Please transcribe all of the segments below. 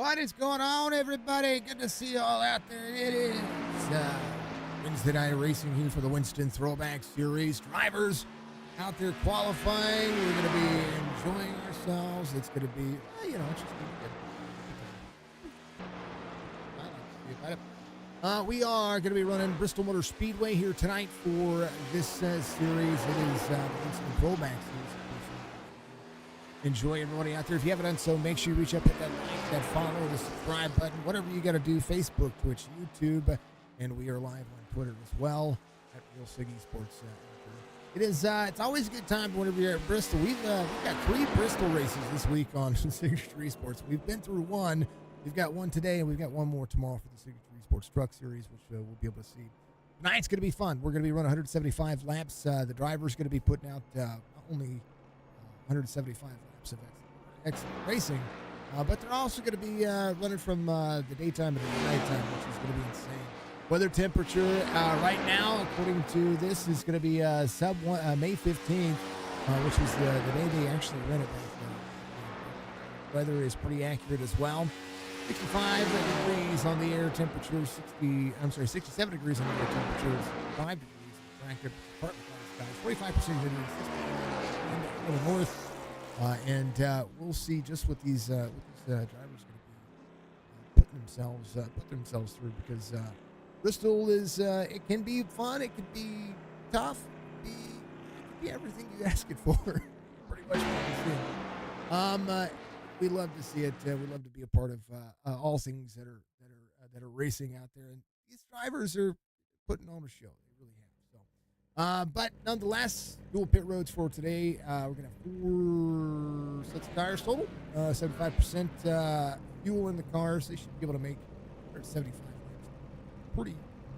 What is going on, everybody? Good to see you all out there. It is Wednesday night racing here for the Winston Throwback Series. Drivers out there qualifying. We're going to be enjoying ourselves. It's going to be, it's just going to be good. I like to see about it. We are going to be running Bristol Motor Speedway here tonight for this series. It is the Winston Throwback Series. Enjoy everybody out there. If you haven't done so, make sure you reach up, hit that like, that follow, the subscribe button, whatever you got to do. Facebook, Twitch, YouTube, and we are live on Twitter as well at Real Siggy Sports. It is. It's always a good time whenever you're at Bristol. We've got 3 Bristol races this week on Siggy Sports. We've been through one. We've got one today, and we've got one more tomorrow for the Siggy Sports Truck Series, which we'll be able to see. Tonight's going to be fun. We're going to be running 175 laps. The driver's going to be putting out only 175 laps of excellent racing, but they're also going to be running from the daytime to the nighttime, which is going to be insane. Weather temperature right now, according to this, is going to be May 15th, which is the day they actually ran it. Weather is pretty accurate as well. 65 degrees on the air temperature, 67 degrees on the air temperature, 5 degrees in the apartment skies, 45% humidity, 60% in the north. And we'll see just what these drivers are going to be put themselves through, because Bristol is it can be fun, it could be tough, it could be everything you ask it for. Pretty much what we see. We love to see it. We love to be a part of all things that are racing out there, and these drivers are putting on a show. They really have. But nonetheless, dual pit roads for today. We're going to have 4 sets of tires total, 75% fuel in the cars. They should be able to make 75 laps pretty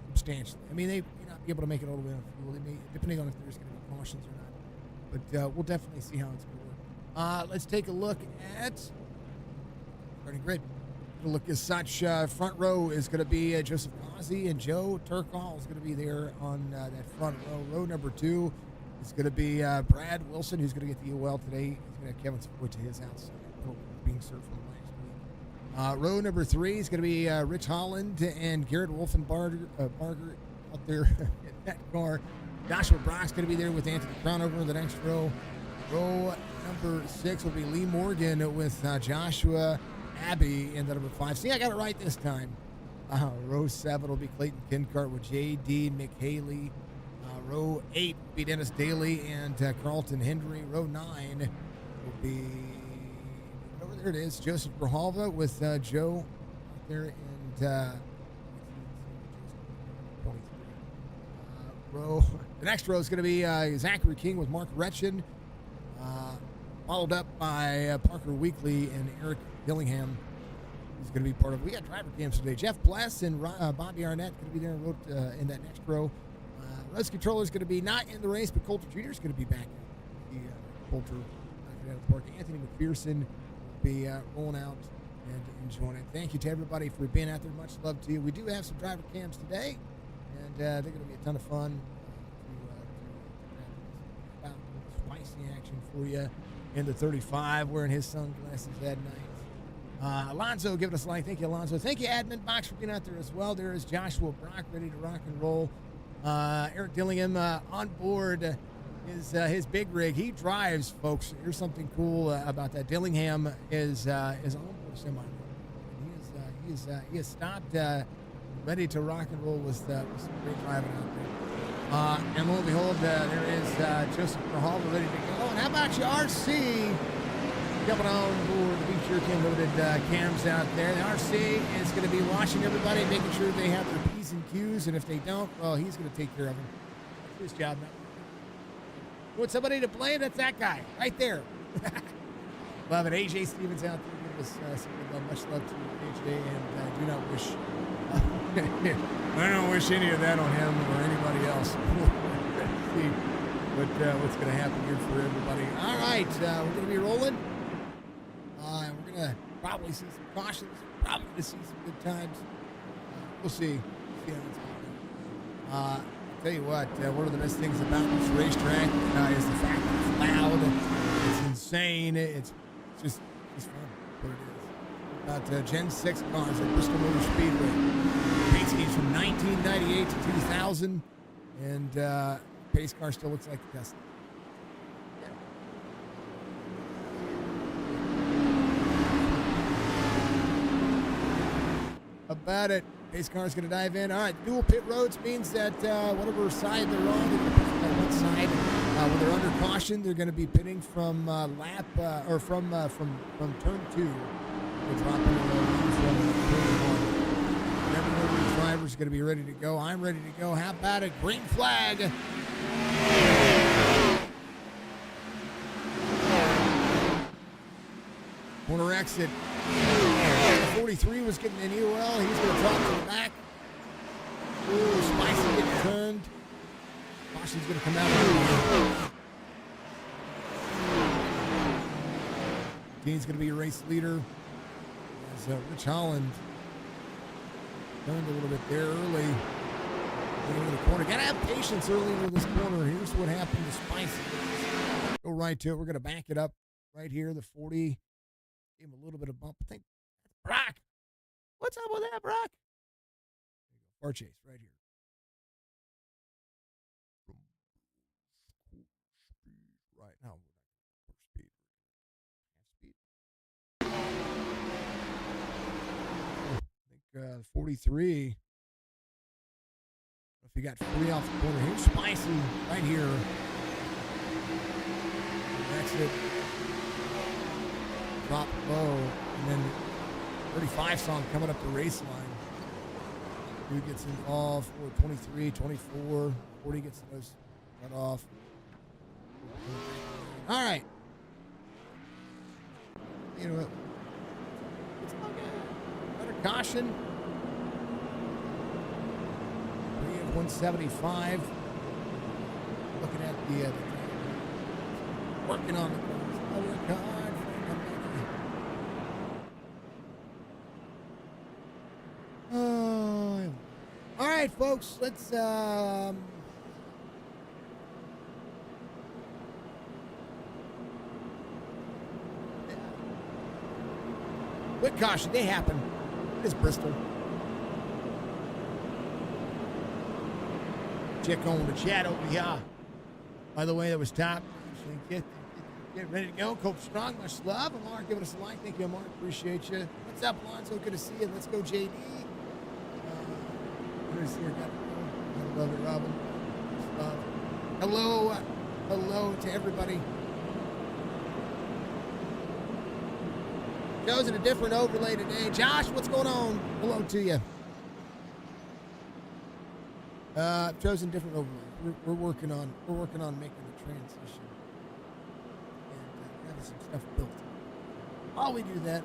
substantially. I mean, they may not be able to make it all the way on fuel. They may, depending on if there's going to be cautions or not. But we'll definitely see how it's going to work. Let's take a look at starting grid. Look as such. Front row is going to be Joseph Causey, and Joe Turkall is going to be there on that front row. Row number 2 is going to be Brad Wilson, who's going to get the UL today. He's going to have Kevin Savoy to his outside, being served from last week. Row number 3 is going to be Rich Holland and Garrett Wolfenbarger out there in that car. Joshua Brock's going to be there with Anthony Crownover in the next row. Row number 6 will be Lee Morgan with Joshua Abbey in the number 5. See, I got it right this time. Row 7 will be Clayton Kincart with J.D. McHaley. Row 8 will be Dennis Daly and Carlton Hendry. Row 9 will be, there it is, Joseph Grijalva with Joe there, and the next row is going to be Zachary King with Mark Retchen, followed up by Parker Weekly and Eric Dillingham. He's going to be part of it. We got driver cams today. Jeff Bless and Bobby Arnett going to be there in that next row. Race controller is going to be not in the race, but Coulter Jr. is going to be back. Coulter out of the park. Anthony McPherson will be rolling out and enjoying it. Thank you to everybody for being out there. Much love to you. We do have some driver cams today, and they're going to be a ton of fun. To spicy action for you. In the 35, wearing his sunglasses that night. Alonzo giving us a like. Thank you, Alonzo. Thank you, Admin Box, for being out there as well. There is Joshua Brock ready to rock and roll. Eric Dillingham on board his big rig. He drives, folks. Here's something cool about that. Dillingham is on board semi. He is stopped, ready to rock and roll with some great driving out there. And lo and behold, there is Joseph Grijalva ready to go. And how about you, RC? Coming on board, Be Sure Kim loaded cams out there. The RC is going to be watching everybody, making sure they have their P's and Q's. And if they don't, well, he's going to take care of them. That's his job now. You want somebody to blame? That's that guy right there. Love it. AJ Stevens out there. Give us some good love. Much love to AJ. And I do not wish... I don't wish any of that on him or anybody else. See what's going to happen here for everybody. All right, we're going to be rolling. We're going to probably see some cautions, probably going to see some good times. We'll see how it's going. I'll tell you what, one of the best things about this racetrack is the fact that it's loud, it's insane, it's just fun, what it is. About Gen 6 cars at Bristol Motor Speedway. Pace schemes from 1998 to 2000. And pace car still looks like the best. About it. Pace car is going to dive in. All right, dual pit roads means that whatever side they're on, they're going to pit on one side. When they're under caution, they're going to be pitting from from turn 2. They're dropping from turn 1. Every of these drivers is going to be ready to go. I'm ready to go. How about it? Green flag. Corner exit. 43 was getting an EOL. He's going to drop to the back. Ooh, Spicy getting turned. Caution's going to come out. Dean's going to be a race leader. As Rich Holland turned a little bit there early. Into the corner. Got to have patience early into this corner. Here's what happened to Spicy. Go right to it. We're going to back it up right here. The 40. Gave him a little bit of bump. I think that's Brock. What's up with that, Brock? Car chase right here. Right now, speed. I think 43. If you got 3 off the corner, here's Spicy right here. Exit. Drop low, and then 35 song coming up the race line. Who gets involved for 23, 24, 40 gets those cut off. All right. You know what? It's all good. Better caution. We have 175. Looking at the working on the cars. All right, folks, let's quick caution, they happen. It's Bristol. Check on the chat over here. By the way, that was top. Get ready to go. Coach Strong, much love. Amar, giving us a like. Thank you, Amar. Appreciate you. What's up, Alonzo? Good to see you. Let's go, JD. Love it, Robin. Hello. Hello to everybody. Chosen a different overlay today. Josh, what's going on? Hello to you. Chosen different overlay. We're working on making the transition and having some stuff built. While we do that,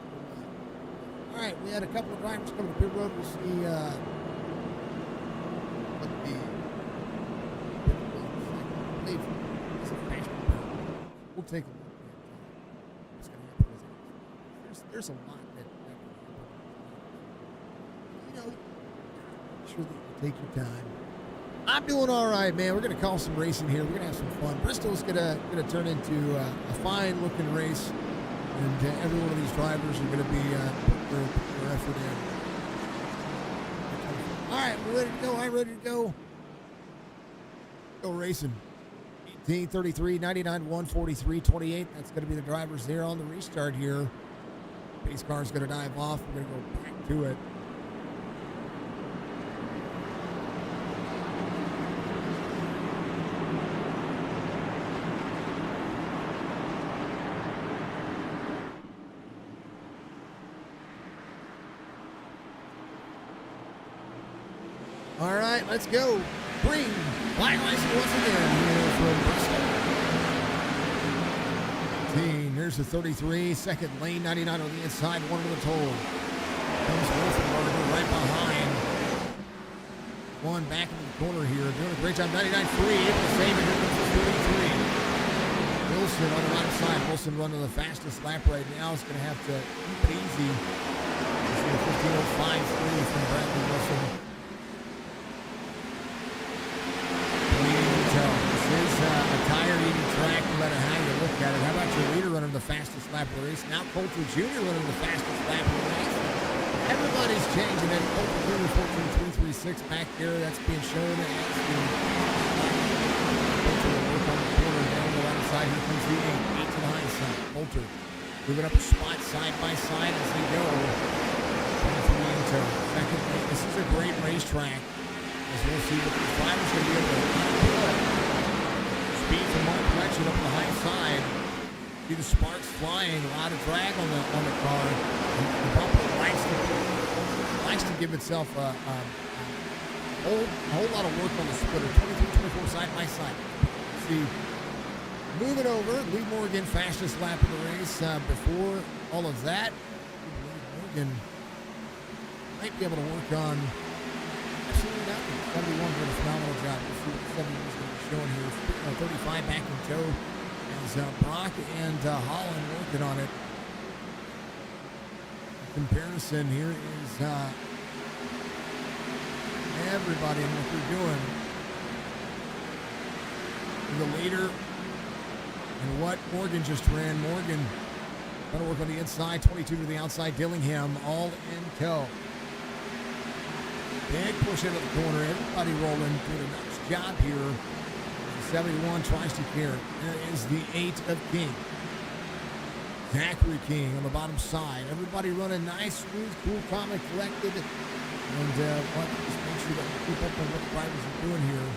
all right. We had a couple of drivers coming to pit road. We'll see. We'll take a look at what's going to happen. There's a lot that you know, sure that you take your time. I'm doing all right, man. We're going to call some racing here. We're going to have some fun. Bristol's going to turn into a fine looking race, and every one of these drivers are going to be putting their effort in. All right, we're ready to go. I'm ready to go. Go racing. 18, 33, 99, 143, 28. That's going to be the drivers there on the restart here. Pace car is going to dive off. We're going to go back to it. All right, let's go. Green flag license once again here from Bristol. Here's the 33, second lane, 99 on the inside, one to the toll. Comes Wolfenberger right behind. One back into the corner here, doing a great job. 99-3, able to save it. Here comes the 33. Wilson on the right side. Wilson running the fastest lap right now. Is going to have to keep it easy. This is a 15.05.3 from Bradley Wilson. This is a tire-eating track, no matter how you look at it. How about your leader running the fastest lap lap of the race. Now Coulter Jr. running the fastest lap of the race. Everybody's changing it. Coulter Jr. 14.336 back there. That's being shown as the Coulter will work on the corner down the left side. Here comes the 8 to the high side. Coulter moving up a spot side by side as they go. 23 into second place. This is a great racetrack. As we'll see what the drivers going to be able to put. Speed from Mark Fletcher up the high side. See the sparks flying. A lot of drag on the car. And the bumper likes to give itself a whole lot of work on the splitter. 23-24 side by side. See, moving over. Lee Morgan fastest lap of the race. Before all of that, Morgan might be able to work on. Absolutely nothing. 71 did a phenomenal job. We'll see what 71 is going to be showing here. 35 back in tow as Brock and Holland working on it. In comparison, here is everybody and what they're doing. The leader and what Morgan just ran. Morgan going to work on the inside, 22 to the outside. Dillingham all in tow. Big push into the corner. Everybody rolling. Doing a nice job here. 71 tries to carry. There is the 8 of King. Zachary King on the bottom side. Everybody running nice, smooth, cool, calm, and collected. And just make sure that we keep up on what the drivers are doing here.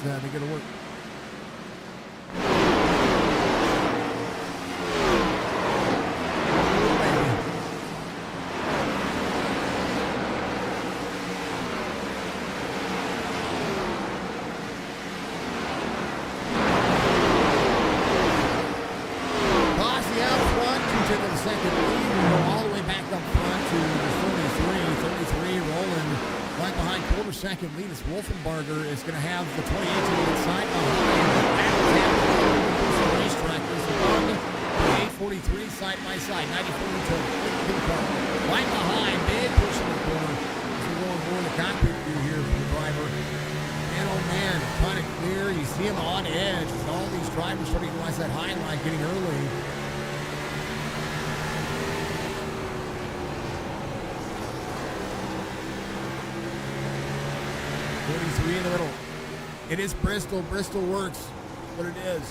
So they got to work. Second lead is Wolfenbarger is going to have the 28 to the inside behind. Racetrack is the 843 side by side, 94 to right behind. Big push in the corner. As we're going more in the cockpit view here from the driver. Man, oh man, kind of clear. You see him on edge. All these drivers starting to utilize that high line getting early. 43 in the middle. It is Bristol. Bristol works. What it is.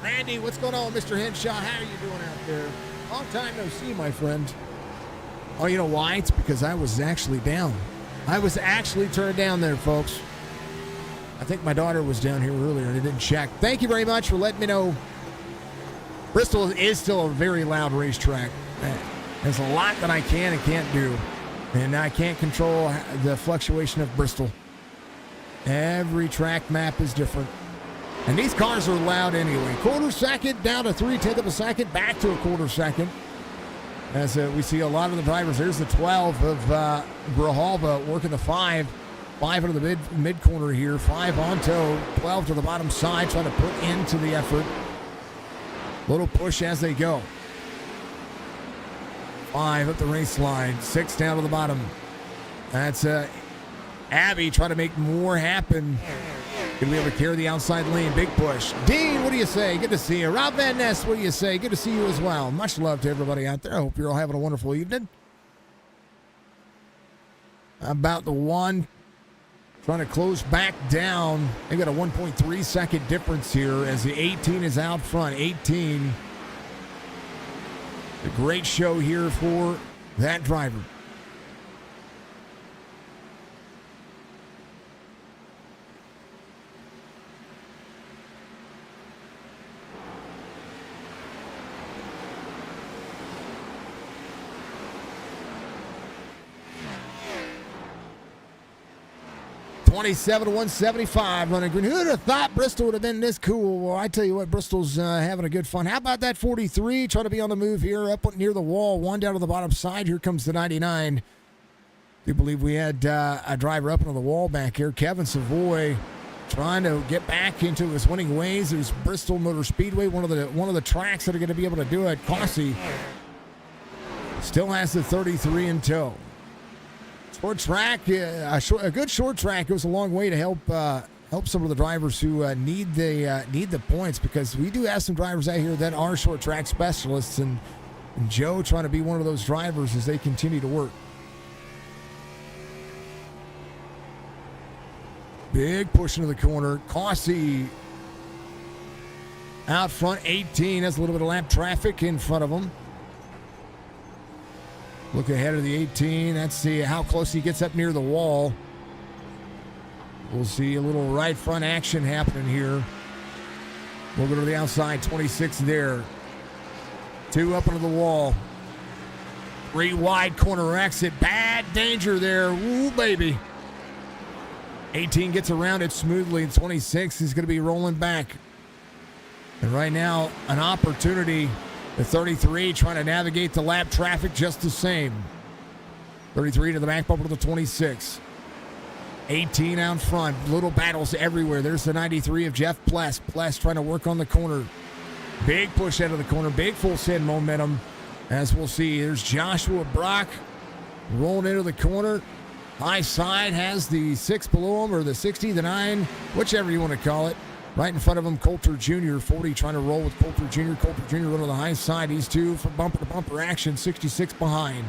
Randy, what's going on, Mr. Henshaw? How are you doing out there? Long time no see, my friend. Oh, you know why? It's because I was actually down. I was actually turned down there, folks. I think my daughter was down here earlier and I didn't check. Thank you very much for letting me know. Bristol is still a very loud racetrack. There's a lot that I can and can't do. And I can't control the fluctuation of Bristol. Every track map is different. And these cars are loud anyway. Quarter second down to 3/10 of a second, back to a quarter second. As we see a lot of the drivers. There's the 12 of Grijalva working the 5. 5 into the mid corner here. 5 on tow. 12 to the bottom side, trying to put into the effort. Little push as they go. 5 up the race line. 6 down to the bottom. That's Abby trying to make more happen. Going to be able to carry the outside lane. Big push. Dean, what do you say? Good to see you. Rob Van Ness, what do you say? Good to see you as well. Much love to everybody out there. I hope you're all having a wonderful evening. About the one. Trying to close back down. They got a 1.3 second difference here as the 18 is out front. 18. A great show here for that driver. .27 to 175 running green. Who would have thought Bristol would have been this cool? Well, I tell you what, Bristol's having a good fun. How about that 43? Trying to be on the move here, up near the wall. 1 down to the bottom side. Here comes the 99. I do believe we had a driver up into the wall back here. Kevin Savoy trying to get back into his winning ways. It was Bristol Motor Speedway, one of the tracks that are going to be able to do it. Cossey still has the 33 in tow. Short track, a good short track goes a long way to help help some of the drivers who need the points, because we do have some drivers out here that are short track specialists, and Joe trying to be one of those drivers as they continue to work. Big push into the corner. Cossey out front, 18. Has a little bit of lap traffic in front of him. Look ahead of the 18. Let's see how close he gets up near the wall. We'll see a little right front action happening here. We'll go to the outside, 26 there. 2 up into the wall. 3 wide corner exit. Bad danger there. Ooh, baby. 18 gets around it smoothly. 26 is going to be rolling back. And right now, an opportunity. The 33 trying to navigate the lap traffic just the same. 33 to the back bumper to the 26. 18 out front. Little battles everywhere. There's the 93 of Jeff Pless. Pless trying to work on the corner. Big push out of the corner. Big full send momentum. As we'll see, there's Joshua Brock rolling into the corner. High side has the 6 below him, or the 60, the 9, whichever you want to call it. Right in front of him, Coulter Jr., 40 trying to roll with Coulter Jr. Coulter Jr. running to the high side. These two for bumper-to-bumper action, 66 behind.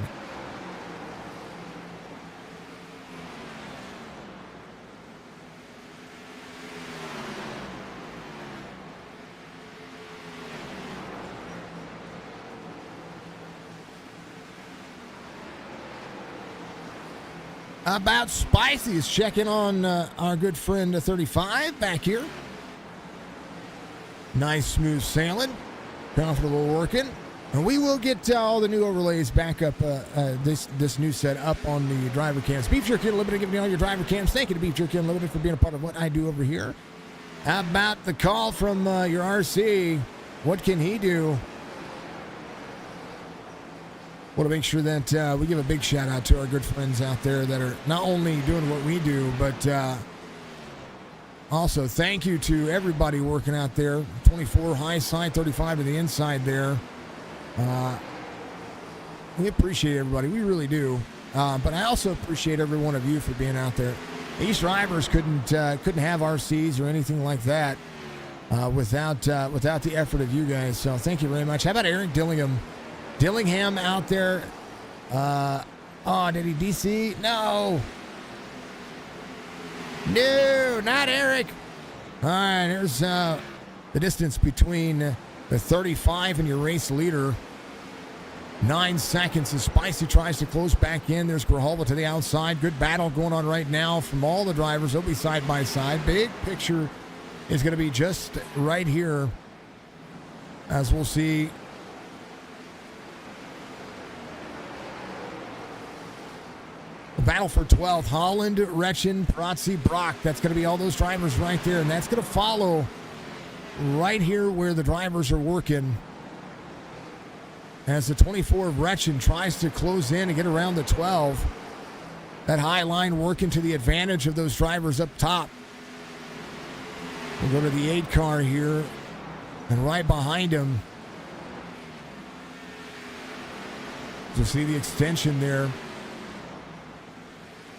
About Spicy is checking on our good friend 35 back here. Nice smooth sailing, comfortable working, and we will get all the new overlays back up. This new set up on the driver cams. Beef Jerky Unlimited giving you all your driver cams. Thank you to Beef Jerky Unlimited for being a part of what I do over here. How about the call from your RC? What can he do? Want to make sure that we give a big shout out to our good friends out there that are not only doing what we do, but also thank you to everybody working out there. 24 high side, 35 to the inside there. We appreciate everybody. We really do. But I also appreciate every one of you for being out there. These drivers couldn't have RCs or anything like that without the effort of you guys. So thank you very much. How about Eric Dillingham? Dillingham out there. Did he DC? No, not Eric. All right, there's the distance between the 35 and your race leader. 9 seconds as Spicy tries to close back in. There's Grijalva to the outside. Good battle going on right now from all the drivers. They'll be side by side. Big picture is going to be just right here, as we'll see. The battle for 12th, Holland, Retchen, Prazzi, Brock. That's going to be all those drivers right there. And that's going to follow right here where the drivers are working. As the 24 of Retchen tries to close in and get around the 12. That high line working to the advantage of those drivers up top. We'll go to the 8 car here. And right behind him, you'll see the extension there.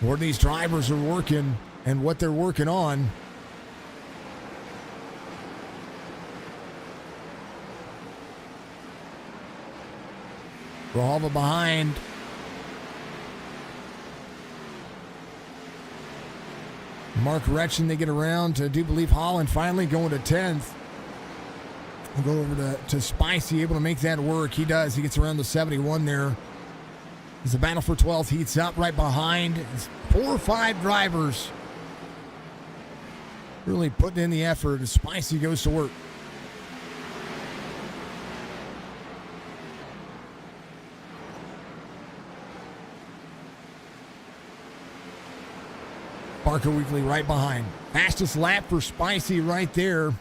Where these drivers are working and what they're working on. Grijalva behind. Mark Retchen, they get around to, I do believe, Holland finally going to 10th. We'll go over to Spicy, able to make that work. He does. He gets around the 71 there. As the battle for 12th heats up right behind. It's 4 or 5 drivers really putting in the effort as Spicy goes to work. Parker Weekly right behind. Fastest lap for Spicy right there.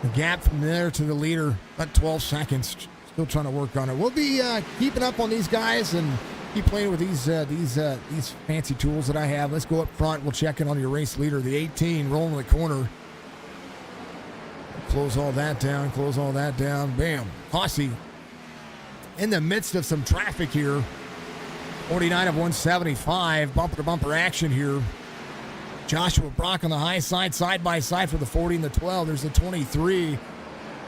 The gap from there to the leader, about 12 seconds. Still trying to work on it. We'll be keeping up on these guys and keep playing with these fancy tools that I have. Let's go up front. We'll check in on your race leader, the 18, rolling the corner. Close all that down. Close all that down. Bam. Hossey in the midst of some traffic here. 49 of 175. Bumper to bumper action here. Joshua Brock on the high side by side for the 40 and the 12. There's the 23.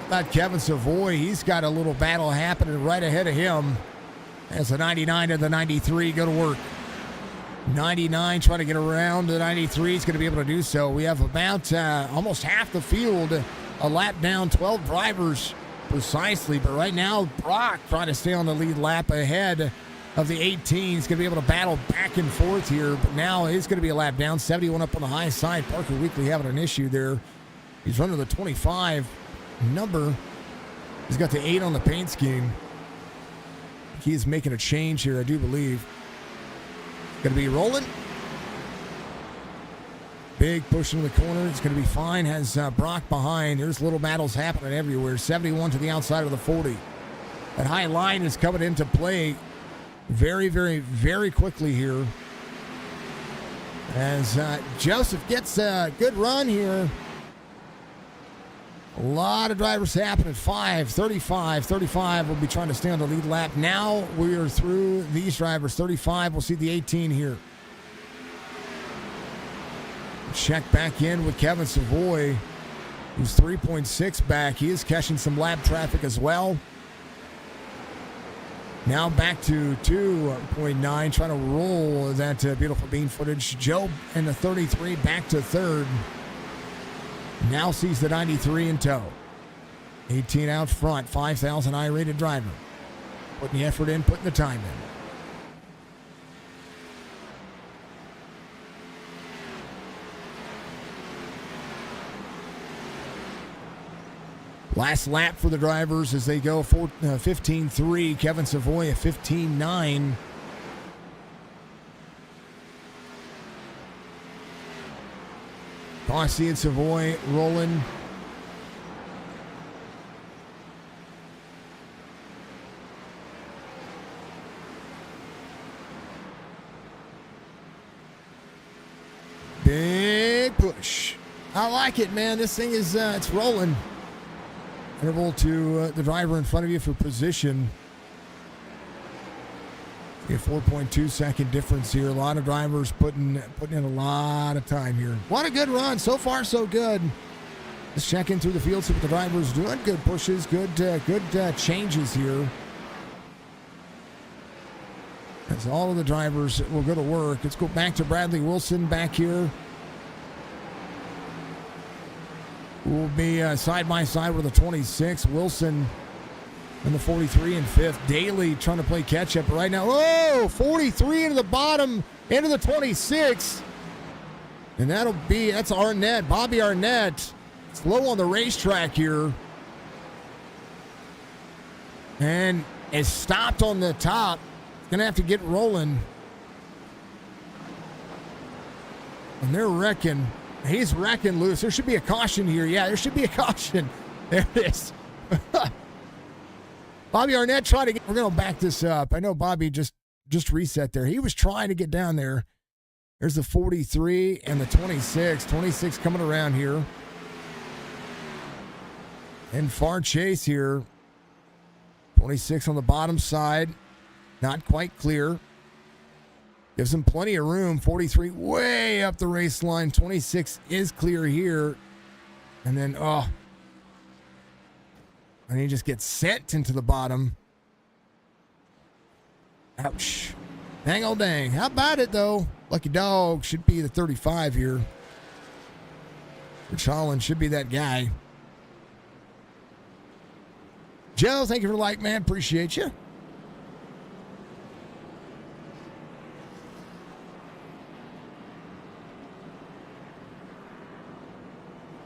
About Kevin Savoy. He's got a little battle happening right ahead of him. As the 99 and the 93 go to work. 99 trying to get around the 93. He's going to be able to do so. We have about almost half the field a lap down, 12 drivers precisely. But right now, Brock trying to stay on the lead lap ahead of the 18. He's going to be able to battle back and forth here. But now he's going to be a lap down, 71 up on the high side. Parker Weekly having an issue there. He's running the 25 number. He's got the 8 on the paint scheme. He is making a change here, I do believe. Going to be rolling. Big push in the corner. It's going to be fine. Has Brock behind. There's little battles happening everywhere. 71 to the outside of the 40. That high line is coming into play very, very, very quickly here. As Joseph gets a good run here. A lot of drivers happening. 35 will be trying to stay on the lead lap. Now we are through these drivers. 35, we'll see the 18 here. Check back in with Kevin Savoy, who's 3.6 back. He is catching some lap traffic as well. Now back to 2.9, trying to roll that beautiful bean footage. Joe and the 33 back to third. Now sees the 93 in tow. 18 out front, 5,000 I-rated driver. Putting the effort in, putting the time in. Last lap for the drivers as they go 15.3. Kevin Savoy at 15.9. Rossi and Savoy rolling. Big push. I like it, man. This thing is, it's rolling. Interval to the driver in front of you for position. A 4.2 second difference here. A lot of drivers putting in a lot of time here. What a good run. So far, so good. Let's check in through the field, see what the drivers doing. Good pushes, good changes here. As all of the drivers will go to work. Let's go back to Bradley Wilson back here. We'll be side by side with the 26. Wilson and the 43 and 5th. Daly trying to play catch up right now. Oh, 43 into the bottom, into the 26. And that's Arnett, Bobby Arnett. Slow on the racetrack here. And is stopped on the top. Going to have to get rolling. And they're wrecking. He's wrecking loose. There should be a caution here. Yeah, there should be a caution. There it is. Bobby Arnett trying to get. We're going to back this up. I know Bobby just reset there. He was trying to get down there. There's the 43 and the 26. 26 coming around here. And far chase here. 26 on the bottom side. Not quite clear. Gives him plenty of room. 43 way up the race line. 26 is clear here. And then, and he just gets sent into the bottom. Ouch. Dang, oh dang. How about it, though? Lucky Dog should be the 35 here. Rich Holland should be that guy. Joe, thank you for the like, man. Appreciate you.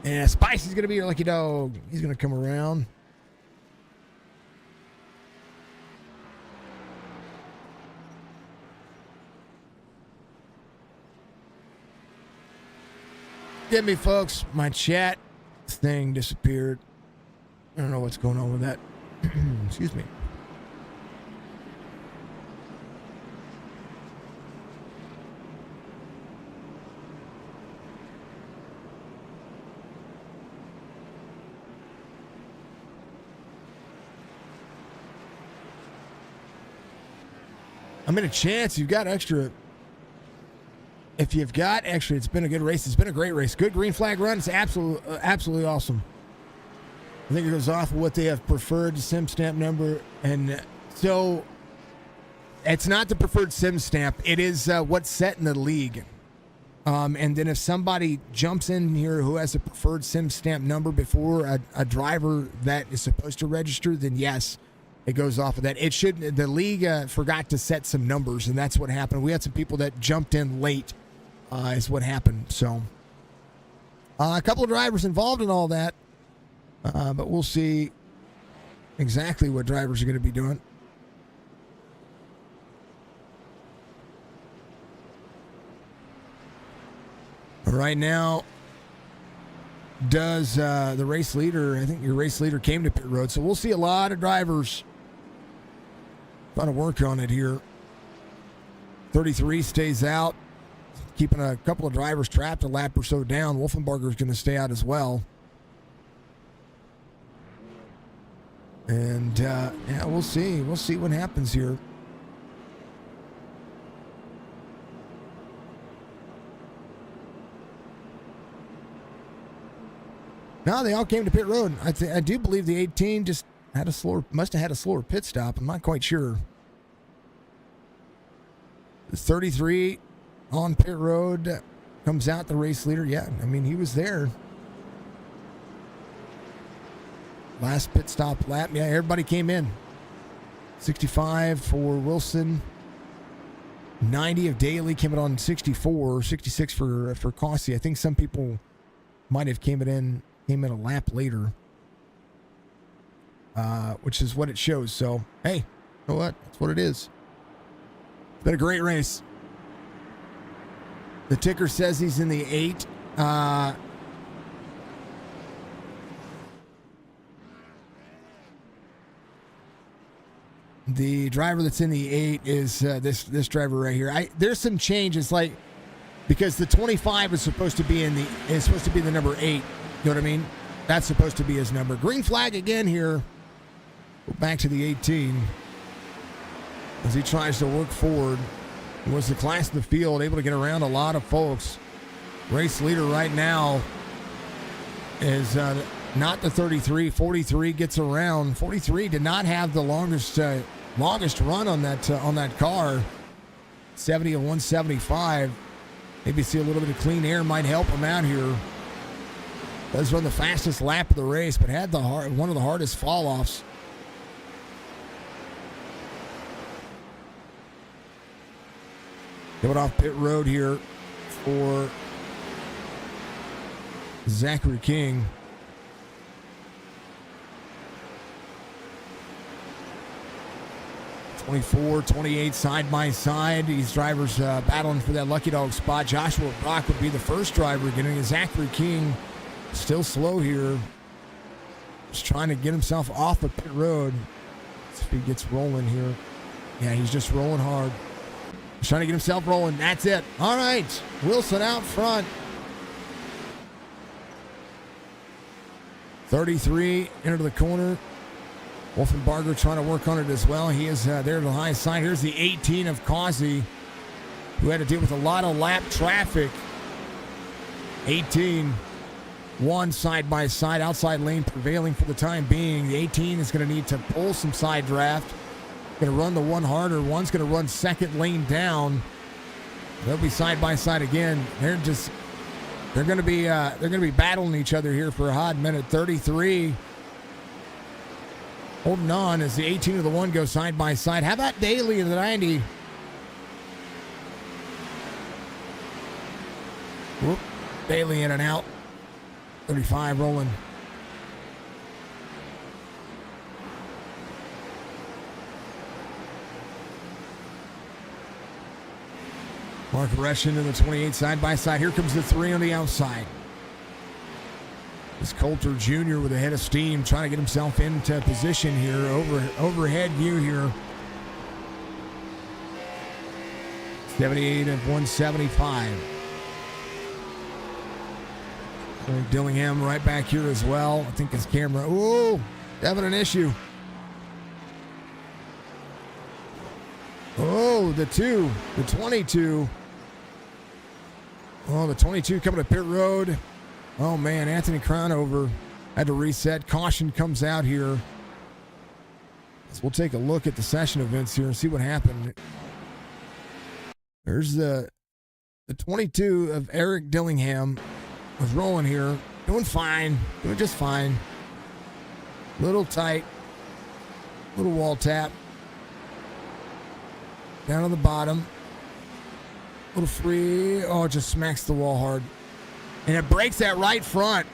And Spicy's going to be your lucky dog. He's going to come around. Forgive me, folks. My chat thing disappeared. I don't know what's going on with that. Excuse me. I mean, a chance. You've got extra. If you've got extra, it's been a good race. It's been a great race. Good green flag run. It's absolutely awesome. I think it goes off of what they have preferred sim stamp number. And so it's not the preferred sim stamp. It is what's set in the league. And then if somebody jumps in here who has a preferred sim stamp number before a driver that is supposed to register, then yes, it goes off of that. It should. The league forgot to set some numbers, and that's what happened. We had some people that jumped in late, is what happened. So a couple of drivers involved in all that, but we'll see exactly what drivers are going to be doing. Right now, does the race leader, I think your race leader came to pit road, so we'll see a lot of drivers trying to work on it here. 33 stays out, keeping a couple of drivers trapped a lap or so down. Wolfenbarger's going to stay out as well. And, yeah, we'll see. We'll see what happens here. No, they all came to pit road. I do believe the 18 just had must have had a slower pit stop. I'm not quite sure. The 33 on pit road comes out the race leader. Yeah, I mean, he was there. Last pit stop lap. Yeah, everybody came in. 65 for Wilson. 90 of Daly came in on 64. 66 for Cossey. I think some people might have came in a lap later, which is what it shows. So, hey, you know what? That's what it is. It's been a great race. The ticker says he's in the 8. The driver that's in the 8 is this driver right here. There's some changes, like, because the 25 is supposed to be the number 8. You know what I mean? That's supposed to be his number. Green flag again here. Go back to the 18 as he tries to work forward. He was the class of the field, able to get around a lot of folks. Race leader right now is not the 33. 43 gets around. 43 did not have the longest run on that car. 70 of 175. Maybe see a little bit of clean air might help him out here. Does run the fastest lap of the race, but had one of the hardest fall-offs. Coming off pit road here for Zachary King. '24, '28 side by side. These drivers battling for that lucky dog spot. Joshua Brock would be the first driver getting it. Zachary King still slow here. Just trying to get himself off of pit road. Let's see if he gets rolling here. Yeah, he's just rolling hard. He's trying to get himself rolling. That's it. All right. Wilson out front. 33 into the corner. Wolfenbarger trying to work on it as well. He is there to the high side. Here's the 18 of Causey, who had to deal with a lot of lap traffic. 18, one side by side, outside lane prevailing for the time being. The 18 is going to need to pull some side draft. Going to run the one harder. One's going to run second lane down. They'll be side by side again. They're going to be battling each other here for a hot minute. 33 holding on as the 18 of the 1 go side by side. How about Daly in the 90? Whoop. Daly in and out. 35 rolling. Mark Russian in the 28 side by side. Here comes the 3 on the outside. This Coulter Jr. with a head of steam trying to get himself into position here. Overhead view here. 78 of 175. Dillingham right back here as well. I think his camera. Ooh, having an issue. Oh, Oh, the 22. Oh, the 22 coming to pit road. Oh, man, Anthony Cronover had to reset. Caution comes out here. So we'll take a look at the session events here and see what happened. There's the 22 of Eric Dillingham was rolling here. Doing fine. Doing just fine. Little tight. Little wall tap. Down on the bottom. Little free. Oh, it just smacks the wall hard. And it breaks that right front.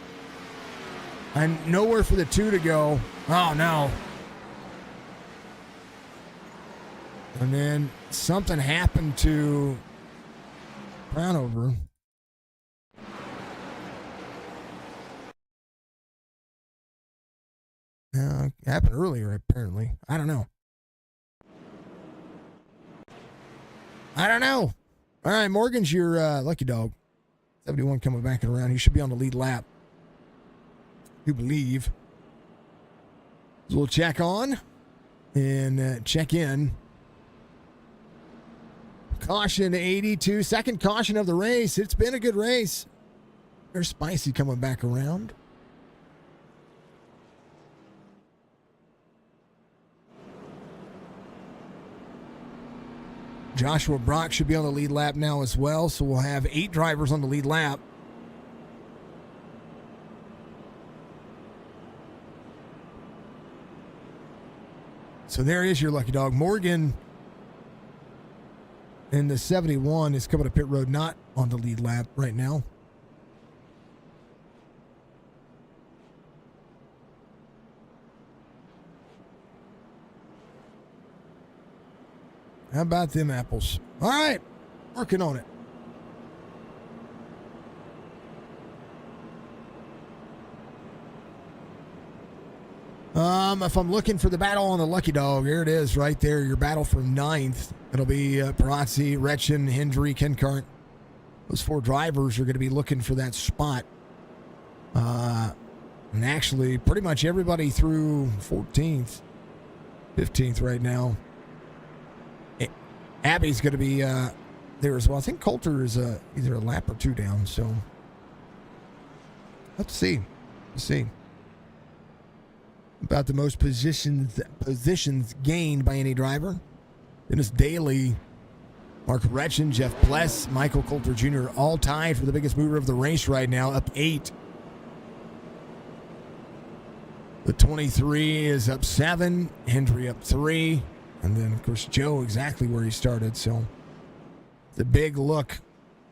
And nowhere for the 2 to go. Oh, no. And then something happened to Crownover. Happened earlier, apparently. I don't know. All right, Morgan's your lucky dog. 71 coming back and around. He should be on the lead lap. You believe. So we'll check on and check in. Caution 82. Second caution of the race. It's been a good race. There's Spicy coming back around. Joshua Brock should be on the lead lap now as well, so we'll have 8 drivers on the lead lap. So there is your lucky dog. Morgan in the 71 is coming to pit road, not on the lead lap right now. How about them apples? All right, working on it. If I'm looking for the battle on the lucky dog, here it is right there. Your battle for 9th. It'll be Perazzi, Retchen, Hendry, Kenkart. Those 4 drivers are going to be looking for that spot. And actually, pretty much everybody through 14th, 15th right now. Abby's going to be there as well. I think Coulter is either a lap or 2 down. So let's see. About the most positions gained by any driver. Dennis Daly, Mark Retchen, Jeff Pless, Michael Coulter Jr. all tied for the biggest mover of the race right now, up 8. The 23 is up 7. Hendry up 3. And then, of course, Joe exactly where he started. So the big look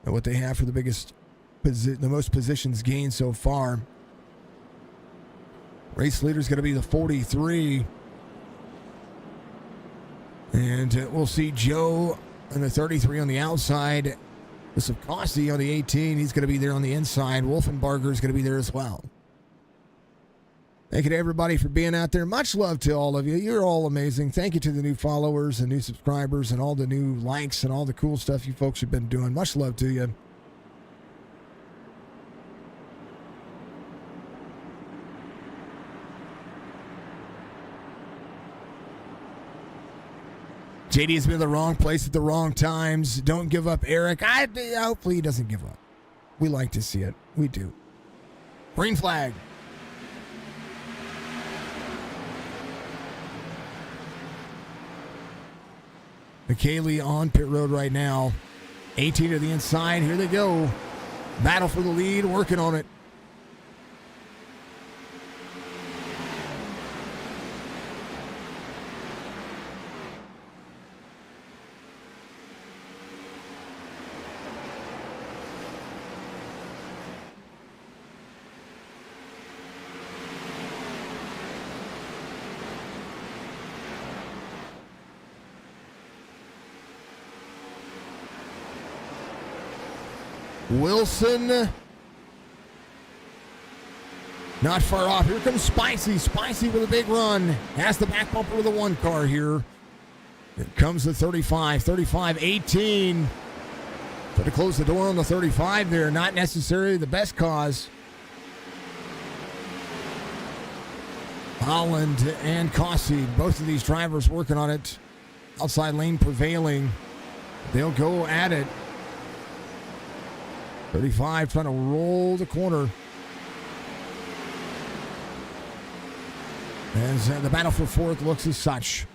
at what they have for the most positions gained so far. Race leader is going to be the 43. And we'll see Joe and the 33 on the outside. Savkossi on the 18. He's going to be there on the inside. Wolfenbarger is going to be there as well. Thank you to everybody for being out there. Much love to all of you. You're all amazing. Thank you to the new followers and new subscribers and all the new likes and all the cool stuff you folks have been doing. Much love to you. JD's been in the wrong place at the wrong times. Don't give up, Eric. Hopefully he doesn't give up. We like to see it. We do. Green flag. McKaylee on pit road right now. 18 to the inside. Here they go. Battle for the lead. Working on it. Wilson, not far off. Here comes Spicy. Spicy with a big run. Has the back bumper with a 1 car here. Here comes the 35. 35, 18. Try to close the door on the 35 there. Not necessarily the best cause. Holland and Cossey, both of these drivers working on it. Outside lane prevailing. They'll go at it. 35 trying to roll the corner. As the battle for fourth looks as such.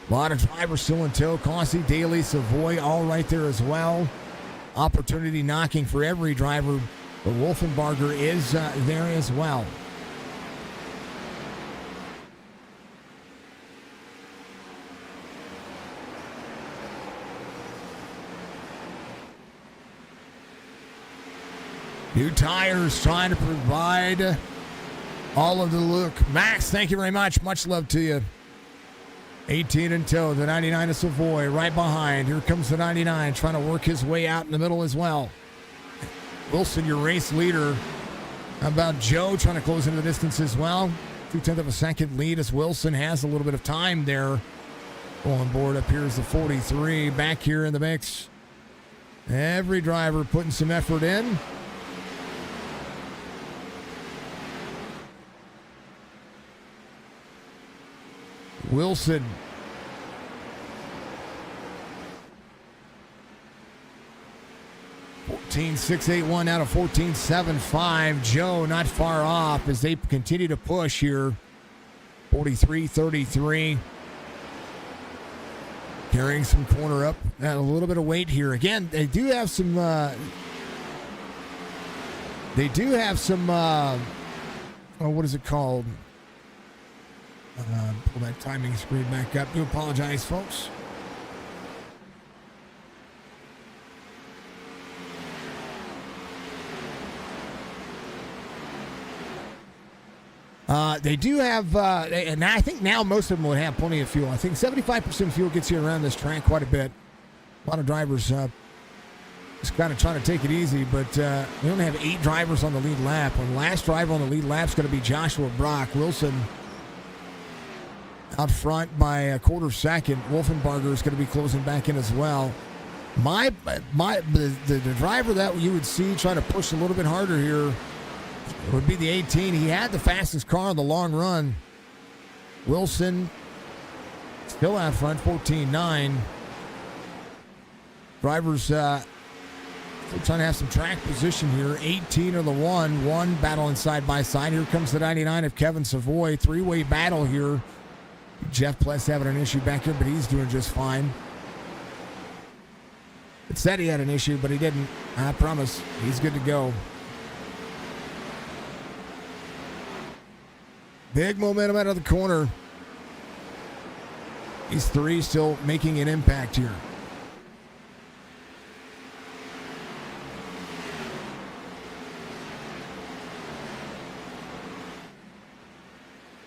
A lot of drivers still in tow. Cossey, Daly, Savoy, all right there as well. Opportunity knocking for every driver. But Wolfenbarger is there as well. New tires trying to provide all of the look. Max, thank you very much. Much love to you. 18 in tow. The 99 of Savoy right behind. Here comes the 99 trying to work his way out in the middle as well. Wilson, your race leader. How about Joe trying to close into the distance as well? 0.2 of a second lead as Wilson has a little bit of time there. On board up here is the 43 back here in the mix. Every driver putting some effort in. Wilson. $14.681 out of $14.75. Joe not far off as they continue to push here. 43.33. Carrying some corner up. A little bit of weight here. Again, they do have some. What is it called? Pull that timing screen back up. Do apologize, folks. They do have, and I think now most of them would have plenty of fuel. I think 75% fuel gets you around this track quite a bit. A lot of drivers just kind of trying to take it easy, but we only have 8 drivers on the lead lap. And the last driver on the lead lap is going to be Joshua Brock. Wilson out front by a quarter second. Wolfenbarger is going to be closing back in as well. The driver that you would see trying to push a little bit harder here would be the 18. He had the fastest car on the long run. Wilson still out front, 14.9. Drivers still trying to have some track position here. 18 on the one battling side by side. Here comes the 99 of Kevin Savoy. 3-way battle here. Jeff Pless having an issue back here, but he's doing just fine. It said he had an issue, but he didn't. I promise. He's good to go. Big momentum out of the corner. These 3 still making an impact here.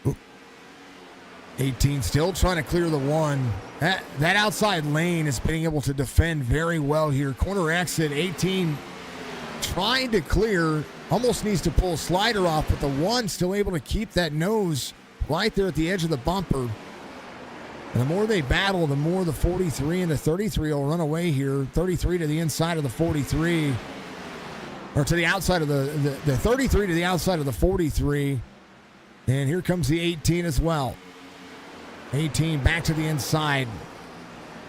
Oop. 18 still trying to clear the one. That outside lane is being able to defend very well here. Corner exit, 18 trying to clear. Almost needs to pull a slider off, but the one still able to keep that nose right there at the edge of the bumper. And the more they battle, the more the 43 and the 33 will run away here. 33 to the inside of the 43. Or to the outside of the 33 to the outside of the 43. And here comes the 18 as well. 18 back to the inside.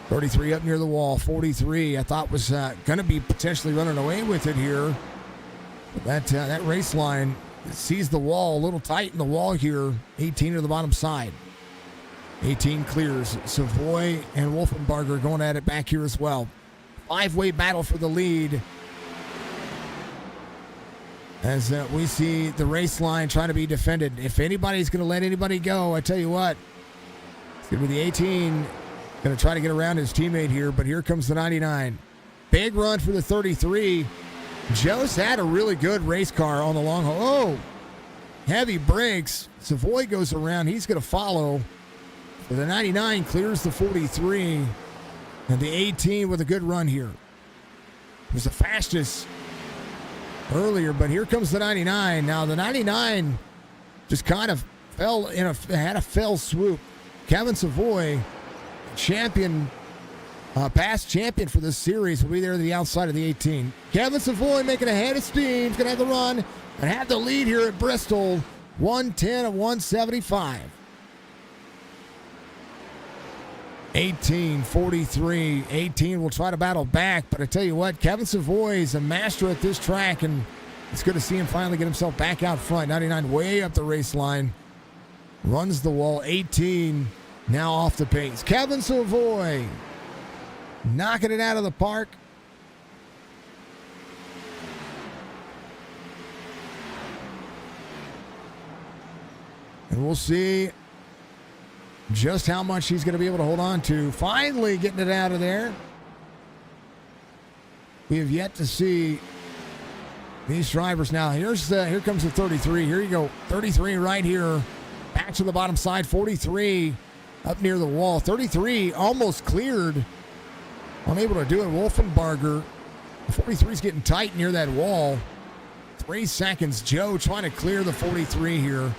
33 up near the wall. 43 I thought was going to be potentially running away with it here. But that race line sees the wall a little tight in the wall here. 18 to the bottom side. 18 clears. Savoy and Wolfenbarger going at it back here as well. 5-way battle for the lead. As we see the race line trying to be defended. If anybody's going to let anybody go, I tell you what, it's going to be the 18. Going to try to get around his teammate here, but here comes the 99. Big run for the 33. Joe's had a really good race car on the long haul. Oh, heavy brakes. Savoy goes around. He's going to follow. The 99 clears the 43. And the 18 with a good run here. It was the fastest earlier, but here comes the 99. Now the 99 just kind of had a fell swoop. Kevin Savoy, champion, past champion for this series, will be there to the outside of the 18. Kevin Savoy making a head of steam. He's going to have the run and have the lead here at Bristol. 110 of 175. 18, 43. 18 will try to battle back, but I tell you what, Kevin Savoy is a master at this track, and it's good to see him finally get himself back out front. 99 way up the race line. Runs the wall. 18 now off the pace. Kevin Savoy knocking it out of the park. And we'll see just how much he's going to be able to hold on to. Finally getting it out of there. We have yet to see these drivers. Now, here comes the 33. Here you go. 33 right here. Back to the bottom side. 43 up near the wall. 33 almost cleared. Unable to do it. Wolfenbarger. 43 is getting tight near that wall. 3 seconds. Joe trying to clear the 43 here.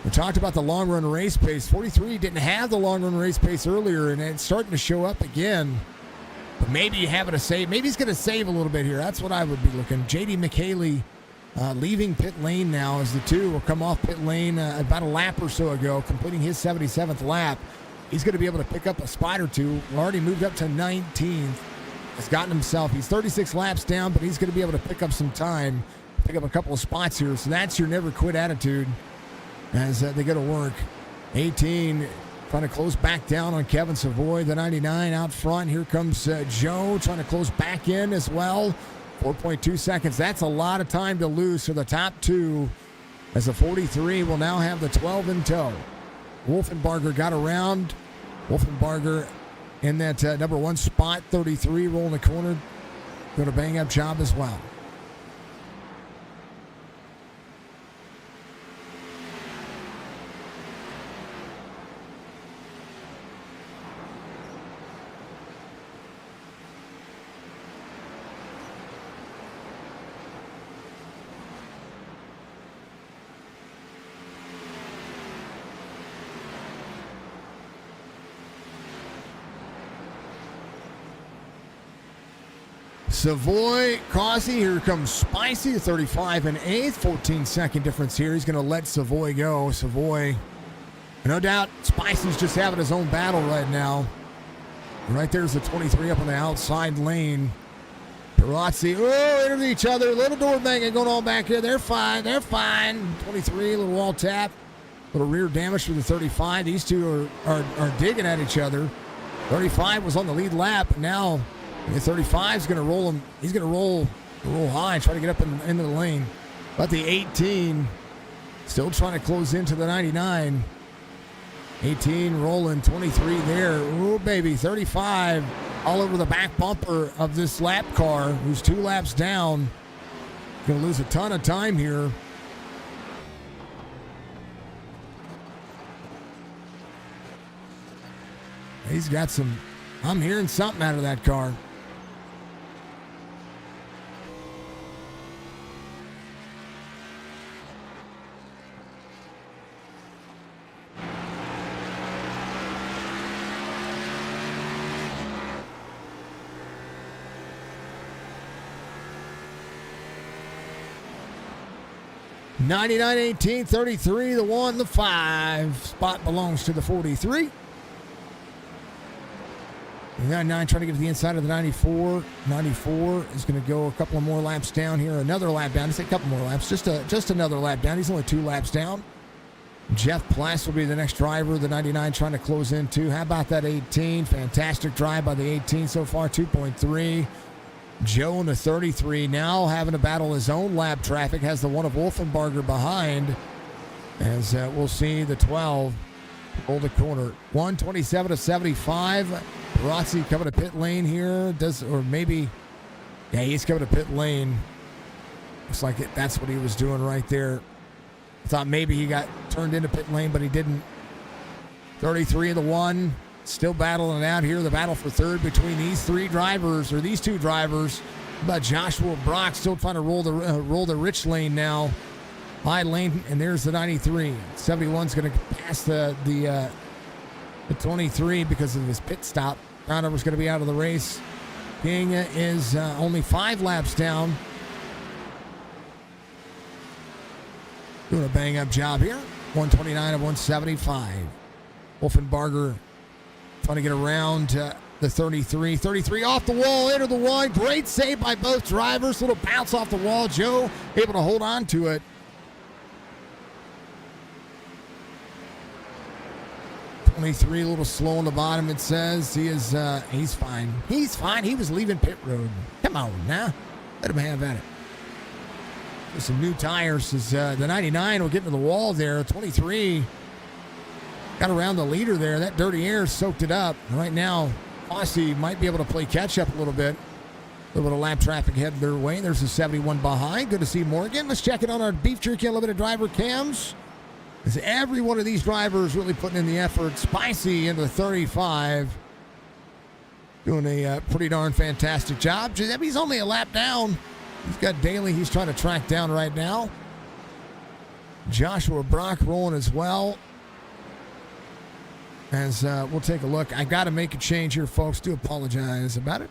We talked about the long run race pace. 43 didn't have the long run race pace earlier, and it's starting to show up again. But maybe you have it to save. Maybe he's going to save a little bit here. That's what I would be looking. J.D. McHaley leaving pit lane now as the two will come off pit lane about a lap or so ago, completing his 77th lap. He's going to be able to pick up a spot or two. Already moved up to 19th. Has gotten himself. He's 36 laps down, but he's going to be able to pick up some time, pick up a couple of spots here. So that's your never quit attitude as they go to work. 18 trying to close back down on Kevin Savoy. The 99 out front. Here comes Joe trying to close back in as well. 4.2 seconds. That's a lot of time to lose for the top two, as the 43 will now have the 12 in tow. Wolfenbarger got around. Wolfenbarger in that number one spot. 33 rolling the corner. Doing a bang-up job as well. Savoy, Crossy, here comes Spicy, 35 and 8th, 14-second difference here. He's going to let Savoy go. Savoy, no doubt, Spicy's just having his own battle right now. Right there's the 23 up on the outside lane. Perazzi, into each other. Little door banging going on back here. They're fine. 23, little wall tap. Little rear damage for the 35. These two are digging at each other. 35 was on the lead lap, and now the 35 is going to roll him. He's going to roll high and try to get up into the lane. But the 18 still trying to close into the 99. 18 rolling, 23 there. Oh, baby, 35 all over the back bumper of this lap car, who's 2 laps down. Going to lose a ton of time here. He's got some, I'm hearing something out of that car. $99, 18, 33, the 1, the 5. Spot belongs to the 43. We got 9 trying to get to the inside of the 94. 94 is going to go a couple of more laps down here. Another lap down. I say a couple more laps. Just another lap down. He's only 2 laps down. Jeff Plass will be the next driver. The 99 trying to close in too. How about that 18? Fantastic drive by the 18 so far. 2.3. Joe in the 33 now having to battle his own lap traffic. Has the one of Wolfenbarger behind. As we'll see the 12 roll the corner. 127 to 75. Perazzi coming to pit lane here. He's coming to pit lane. Looks like that's what he was doing right there. I thought maybe he got turned into pit lane, but he didn't. 33 of the 1. Still battling it out here. The battle for third between these 2 drivers. How about Joshua Brock still trying to roll the rich lane now. High lane, and there's the 93. 71's going to pass the 23 because of his pit stop. Crownover's going to be out of the race. King is only 5 laps down. Doing a bang-up job here. 129 of 175. Wolfenbarger trying to get around the 33. 33 off the wall, into the one. Great save by both drivers. Little bounce off the wall. Joe able to hold on to it. 23, a little slow on the bottom, it says. He's fine. He's fine. He was leaving pit road. Come on now. Let him have at it. Just some new tires. The 99 will get into the wall there. 23 got around the leader there. That dirty air soaked it up. Right now, Aussie might be able to play catch up a little bit. A little bit of lap traffic heading their way. There's a 71 behind. Good to see Morgan. Let's check it on our Beef Jerky Unlimited driver cams. As every one of these drivers really putting in the effort. Spicy into the 35. Doing a pretty darn fantastic job. He's only a lap down. He's got Daly he's trying to track down right now. Joshua Brock rolling as well. As we'll take a look. I got to make a change here, folks. Do apologize about it.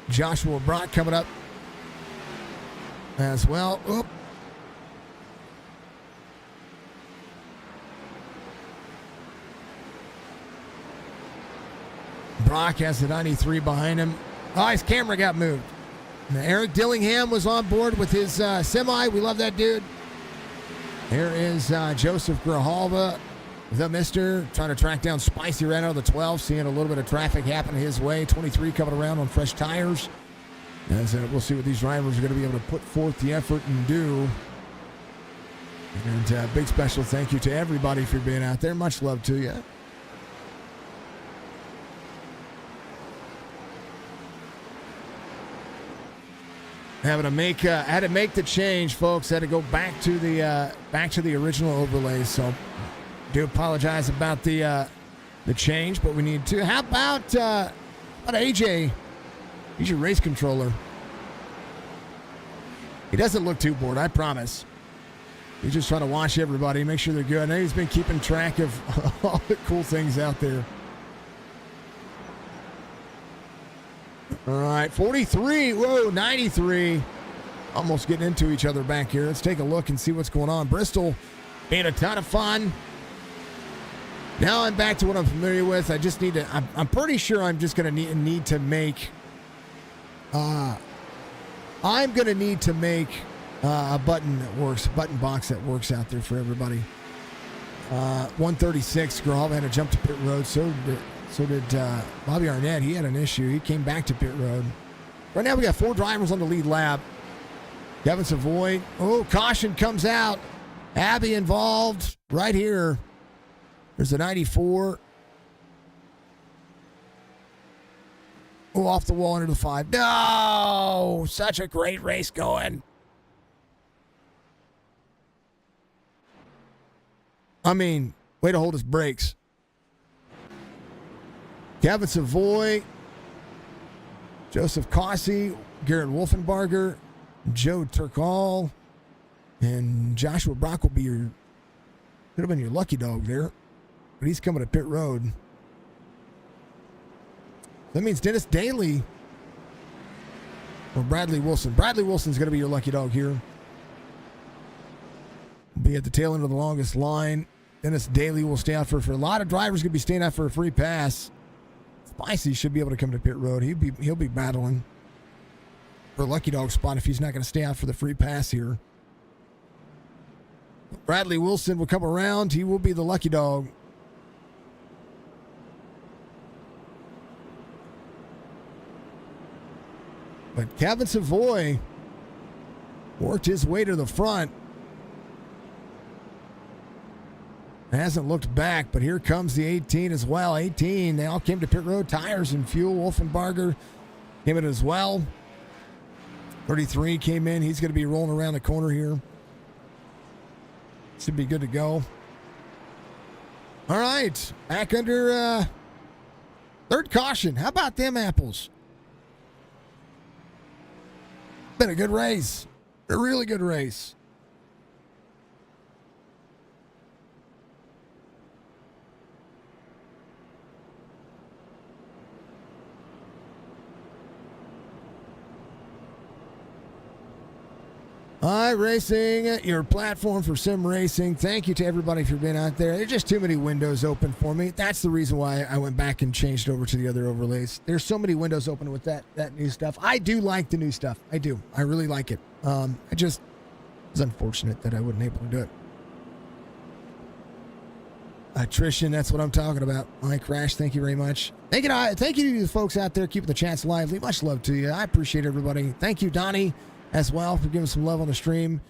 Joshua Brock coming up as well. Oop. Brock has the 93 behind him. Oh, his camera got moved. Now, Eric Dillingham was on board with his semi. We love that dude. Here is Joseph Grijalva, the mister, trying to track down Spicy right out of the 12, seeing a little bit of traffic happen his way. 23 coming around on fresh tires. As we'll see what these drivers are going to be able to put forth the effort and do. And big special thank you to everybody for being out there. Much love to you. Had to make the change, folks. Had to go back to the original overlays. So, do apologize about the change, but we need to. How about AJ? He's your race controller. He doesn't look too bored, I promise. He's just trying to watch everybody, make sure they're good. I know he's been keeping track of all the cool things out there. All right, 43. Whoa, 93. Almost getting into each other back here. Let's take a look and see what's going on. Bristol being a ton of fun. Now I'm back to what I'm familiar with. I just need to. I'm pretty sure I'm just going to need to make. I'm going to need to make a button that works, a button box that works out there for everybody. 136. Grijalva had to jump to pit road. So did Bobby Arnett. He had an issue. He came back to pit road. Right now we got 4 drivers on the lead lap. Kevin Savoy. Oh, caution comes out. Abby involved right here. There's a 94. Oh, off the wall into the 5. No! Such a great race going. I mean, way to hold his brakes. Kevin Savoy, Joseph Cossey, Garrett Wolfenbarger, Joe Turkall, and Joshua Brock will be could have been your lucky dog there, but he's coming to pit road. That means Dennis Daly or Bradley Wilson. Bradley Wilson's going to be your lucky dog here. Be at the tail end of the longest line. Dennis Daly will stay out for a lot of drivers. Going to be staying out for a free pass. Spicy should be able to come to pit road. He'll be battling for a lucky dog spot if he's not going to stay out for the free pass here. Bradley Wilson will come around. He will be the lucky dog. But Kevin Savoy worked his way to the front. Hasn't looked back, but here comes the 18 as well. 18, they all came to pit road. Tires and fuel. Wolfenbarger came in as well. 33 came in. He's going to be rolling around the corner here. Should be good to go. All right, back under third caution. How about them apples? Been a good race. A really good race. iRacing, your platform for sim racing. Thank you to everybody for being out there. There's just too many windows open for me. That's the reason why I went back and changed over to the other overlays. There's so many windows open with that new stuff. I do like the new stuff. I do. I really like it. It's unfortunate that I wasn't able to do it. Attrition, that's what I'm talking about. My Crash, thank you very much. Thank you to the folks out there keeping the chats lively. Much love to you. I appreciate everybody. Thank you, Donnie, as well, for giving some love on the stream.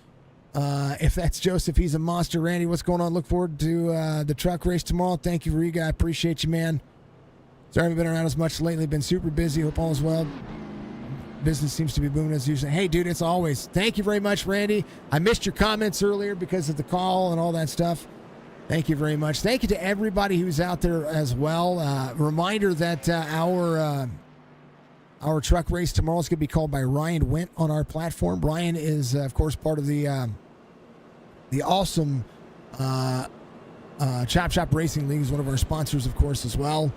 If that's Joseph, he's a monster. Randy, what's going on? Look forward to the truck race tomorrow. Thank you, Riga. I appreciate you, man. Sorry I haven't been around as much lately. Been super busy. Hope all is well. Business seems to be booming as usual. Hey, dude, it's always. Thank you very much, Randy. I missed your comments earlier because of the call and all that stuff. Thank you very much. Thank you to everybody who's out there as well. Reminder that our truck race tomorrow is going to be called by Ryan Went on our platform. Ryan is, of course, part of the awesome Chop Shop Racing League. He's one of our sponsors, of course, as well.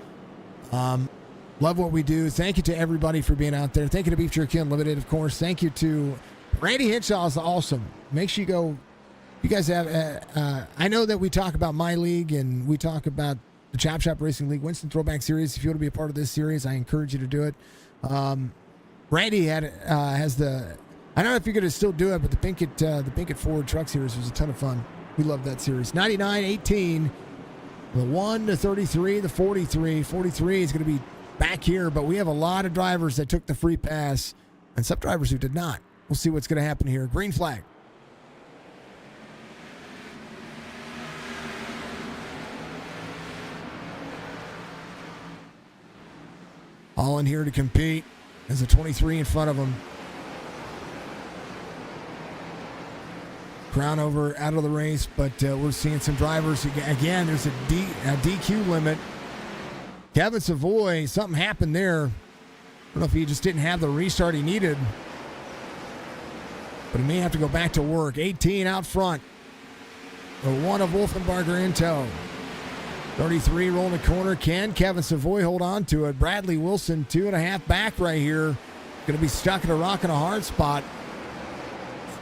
Love what we do. Thank you to everybody for being out there. Thank you to Beef Jerky Unlimited, of course. Thank you to Randy Hinshaw is awesome. Make sure you go. You guys have, I know that we talk about my league and we talk about the Chop Shop Racing League, Winston Throwback Series. If you want to be a part of this series, I encourage you to do it. Randy has the, I don't know if you're going to still do it, but the Pinkett Ford Truck Series was a ton of fun. We love that series. 99, 18, the 1 to 33, the 43. 43 is going to be back here, but we have a lot of drivers that took the free pass and some drivers who did not. We'll see what's going to happen here. Green flag. All in here to compete. There's a 23 in front of them. Crown over out of the race, but we're seeing some drivers. Again, there's a DQ limit. Kevin Savoy, something happened there. I don't know if he just didn't have the restart he needed, but he may have to go back to work. 18 out front. The one of Wolfenbarger in tow. 33 rolling the corner. Can Kevin Savoy hold on to it? Bradley Wilson, 2.5 back right here. Going to be stuck in a rock and a hard spot.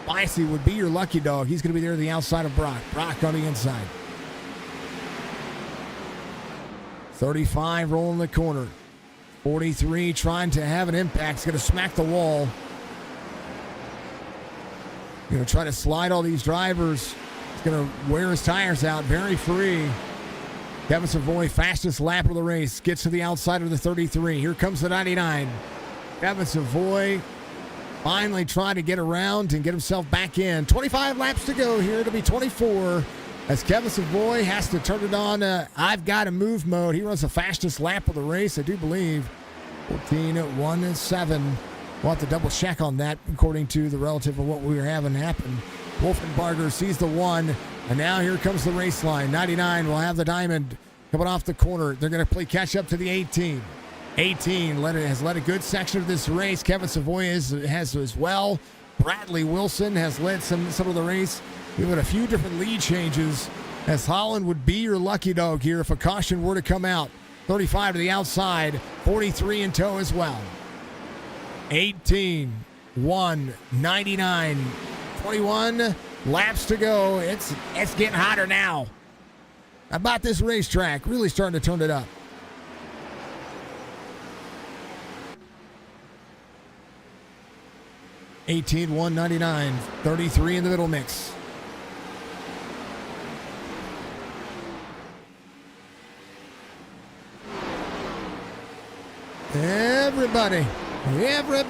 Spicy would be your lucky dog. He's going to be there to the outside of Brock. Brock on the inside. 35 rolling the corner. 43 trying to have an impact. He's going to smack the wall. Going to try to slide all these drivers. He's going to wear his tires out. Very free. Kevin Savoy, fastest lap of the race, gets to the outside of the 33. Here comes the 99. Kevin Savoy finally trying to get around and get himself back in. 25 laps to go here. It'll be 24 as Kevin Savoy has to turn it on. I've got to move mode. He runs the fastest lap of the race, I do believe. 14-1-7. We'll have to double check on that according to the relative of what we were having happen. Wolfenbarger sees the 1. And now here comes the race line. 99 will have the diamond coming off the corner. They're going to play catch up to the 18. 18 has led a good section of this race. Kevin Savoy has as well. Bradley Wilson has led some of the race. We've had a few different lead changes as Holland would be your lucky dog here if a caution were to come out. 35 to the outside. 43 in tow as well. 18, 1, 99, 21 laps to go. It's getting hotter now. How about this racetrack? Really starting to turn it up. $18, 199, 33 in the middle mix. Everybody, move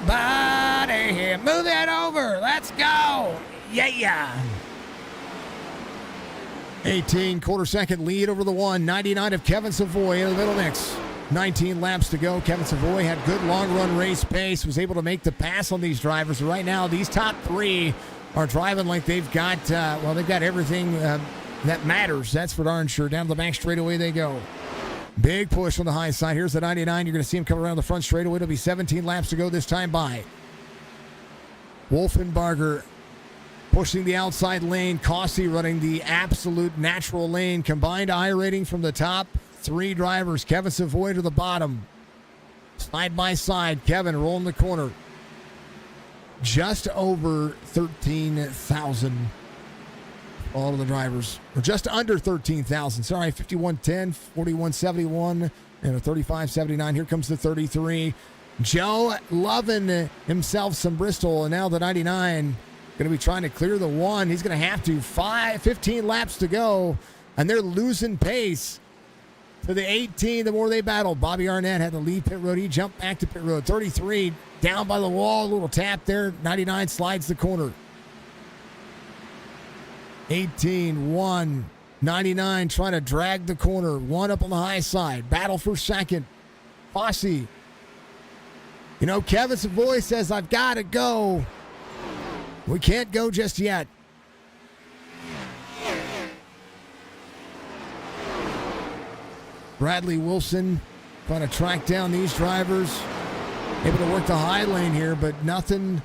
that over. Let's go. Yeah. 18 quarter second lead over the 1. 99 of Kevin Savoy in the middle mix. 19 laps to go. Kevin Savoy had good long run race pace, was able to make the pass on these drivers. Right now, these top 3 are driving like they've got, they've got everything that matters. That's for darn sure. Down the back straightaway they go. Big push on the high side. Here's the 99. You're going to see him come around the front straightaway. It'll be 17 laps to go this time by. Wolfenbarger pushing the outside lane. Cossey running the absolute natural lane. Combined I rating from the top 3 drivers. Kevin Savoy to the bottom. Side by side. Kevin rolling the corner. just over 13,000. All of the drivers, or just under 13,000. Sorry, 51.10, 41.71, and a 35.79. Here comes the 33. Joe loving himself some Bristol, and now the 99 going to be trying to clear the one. He's going to have to. 15 laps to go, and they're losing pace to the 18. The more they battle, Bobby Arnett had to leave pit road. He jumped back to pit road. 33 down by the wall, a little tap there. 99 slides the corner. 18, 1, 99 trying to drag the corner. One up on the high side. Battle for second. Fossey. You know, Kevin Savoy says, I've got to go. We can't go just yet. Bradley Wilson trying to track down these drivers. Able to work the high lane here, but nothing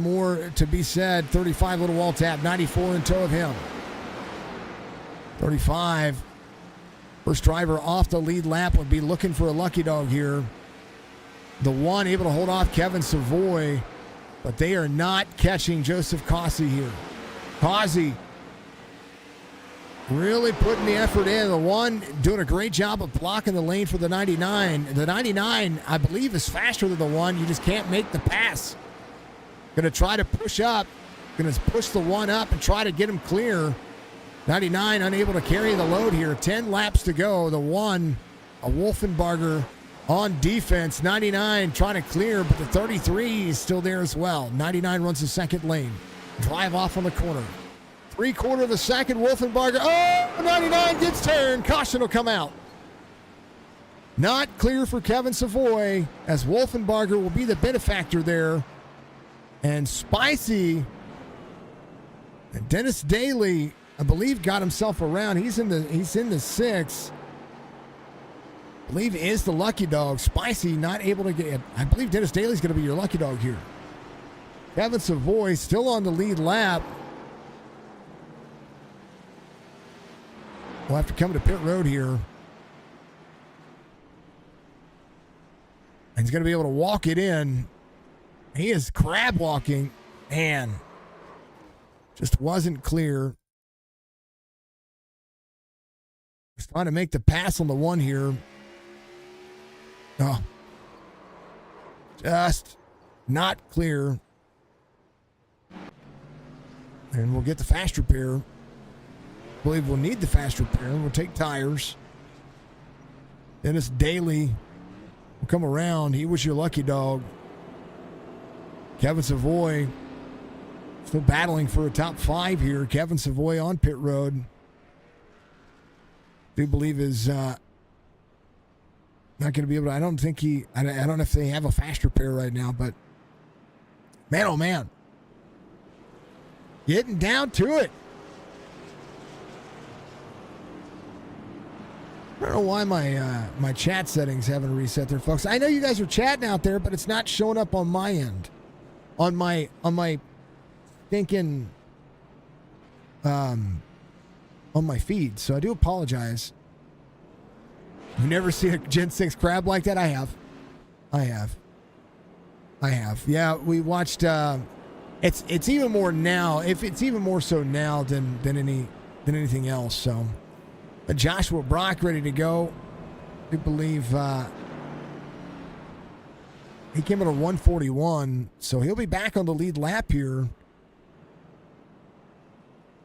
more to be said. 35, little wall tap. 94 in tow of him. 35. First driver off the lead lap would be looking for a lucky dog here. The one able to hold off Kevin Savoy, but they are not catching Joseph Causey here. Causey really putting the effort in. The one doing a great job of blocking the lane for the 99. The 99, I believe, is faster than the one. You just can't make the pass. Going to try to push up. Going to push the one up and try to get him clear. 99 unable to carry the load here. 10 laps to go. The one, a Wolfenbarger on defense. 99 trying to clear, but the 33 is still there as well. 99 runs the second lane. Drive off on the corner. 3/4 of a second. Wolfenbarger. Oh, 99 gets turned. Caution will come out. Not clear for Kevin Savoy, as Wolfenbarger will be the benefactor there. And Spicy and Dennis Daly, I believe, got himself around. He's in the 6. I believe is the lucky dog. Spicy not able to get. I believe Dennis Daly's going to be your lucky dog here. Kevin Savoy still on the lead lap. We'll have to come to pit road here. And he's going to be able to walk it in. He is crab walking, and just wasn't clear. He's trying to make the pass on the one here. Oh, just not clear. And we'll get the fast repair. I believe we'll need the fast repair. We'll take tires. Dennis Daly will come around. He was your lucky dog. Kevin Savoy still battling for a top 5 here. Kevin Savoy on pit road. I do believe is not going to be able to. I don't know if they have a fast repair right now, but man, oh man. Getting down to it. I don't know why my chat settings haven't reset there, folks. I know you guys are chatting out there, but it's not showing up on my end. On my thinking on my feed. So I do apologize. You never seen a Gen 6 crab like that? I have. Yeah, we watched it's even more now. If it's even more so now than anything else. So Joshua Brock ready to go. I believe he came in a 141, so he'll be back on the lead lap here.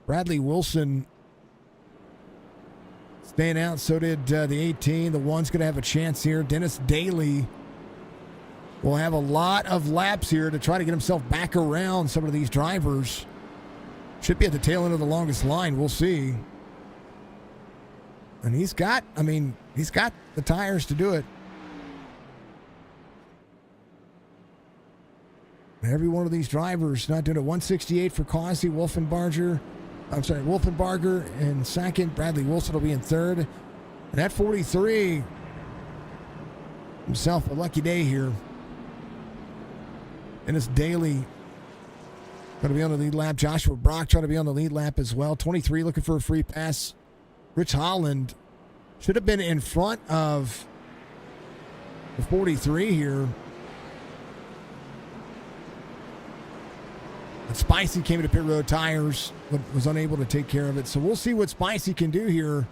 Bradley Wilson staying out. So did the 18. The one's going to have a chance here. Dennis Daly will have a lot of laps here to try to get himself back around some of these drivers. Should be at the tail end of the longest line. We'll see. And he's got the tires to do it. Every one of these drivers not doing it. 168 for Causey, Wolfenbarger in second. Bradley Wilson will be in third. And that 43, himself a lucky day here. Dennis Daly going to be on the lead lap. Joshua Brock trying to be on the lead lap as well. 23 looking for a free pass. Rich Holland should have been in front of the 43 here. But Spicy came to pit road tires, but was unable to take care of it. So we'll see what Spicy can do here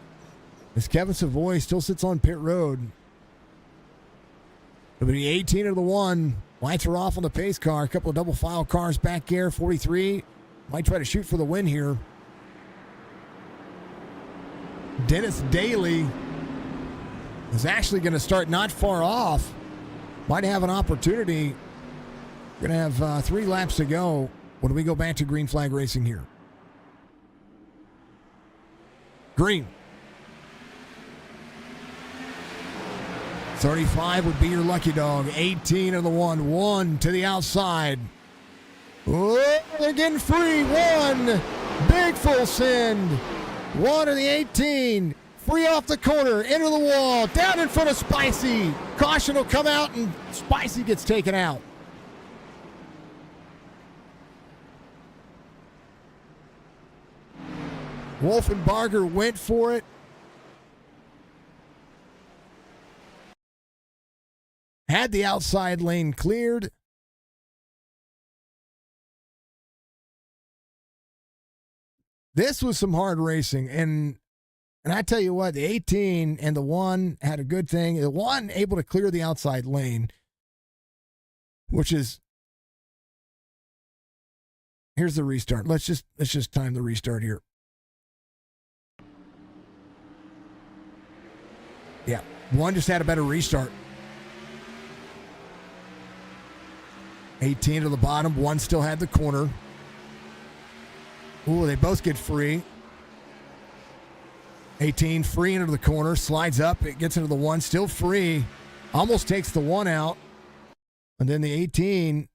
as Kevin Savoy still sits on pit road. It'll be 18 of the 1. Lights are off on the pace car. A couple of double file cars back there. 43 might try to shoot for the win here. Dennis Daly is actually going to start not far off. Might have an opportunity. We're going to have 3 laps to go when we go back to green flag racing here. Green. 35 would be your lucky dog. 18 of the 1. 1 to the outside. Oh, they're getting free. 1. Big full send. 1 to the 18. Free off the corner. Into the wall. Down in front of Spicy. Caution will come out and Spicy gets taken out. Wolfenbarger went for it. Had the outside lane cleared. This was some hard racing. And I tell you what, the 18 and the 1 had a good thing. The 1 able to clear the outside lane, which is, here's the restart. Let's just time the restart here. Yeah, 1 just had a better restart. 18 to the bottom. 1 still had the corner. Ooh, they both get free. 18 free into the corner. Slides up. It gets into the 1. Still free. Almost takes the 1 out. And then the 18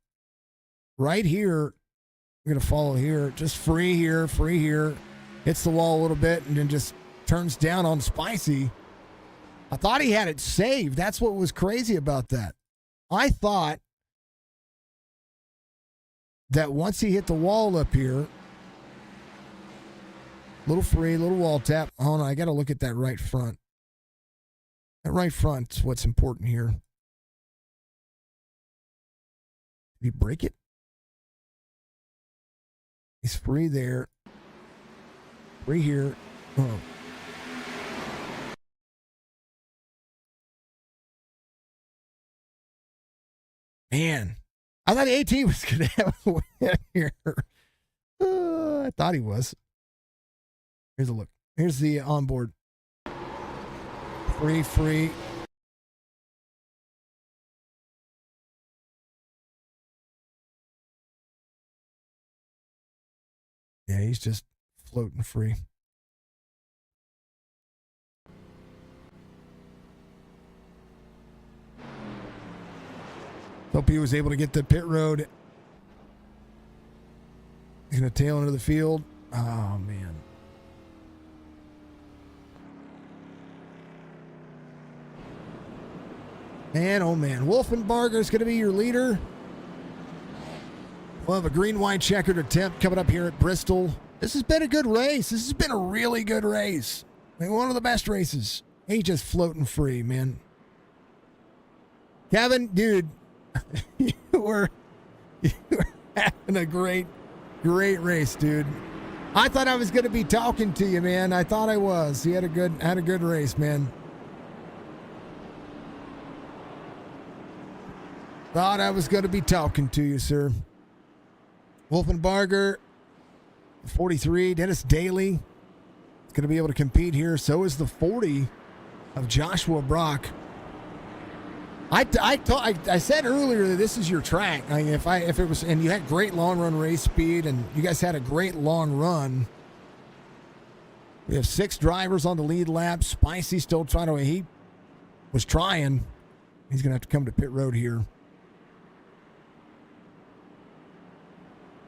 right here. We're going to follow here. Just free here. Free here. Hits the wall a little bit and then just turns down on Spicy. I thought he had it saved. That's what was crazy about that. I thought that once he hit the wall up here, little free, little wall tap. Hold on, I got to look at that right front. That right front's what's important here. Did he break it? He's free there. Free here. Oh. Man. I thought the 18 was going to have a win here. I thought he was. Here's a look. Here's the onboard. Free. Yeah, he's just floating free. Hope he was able to get the pit road. He's going to tail into the field. Oh, man. Man, oh, man. Wolfenbarger is going to be your leader. We'll have a green-white checkered attempt coming up here at Bristol. This has been a good race. This has been a really good race. I mean, one of the best races. He's just floating free, man. Kevin, dude. you were having a great race, dude. I thought I was going to be talking to you, man. I thought I was. You had a good race, man. Thought I was going to be talking to you, sir. Wolfenbarger, 43. Dennis Daly is going to be able to compete here. So is the 40 of Joshua Brock. I said earlier that this is your track. I mean, if it was, and you had great long run race speed, and you guys had a great long run. We have 6 drivers on the lead lap. Spicy still trying to. He was trying. He's gonna have to come to pit road here.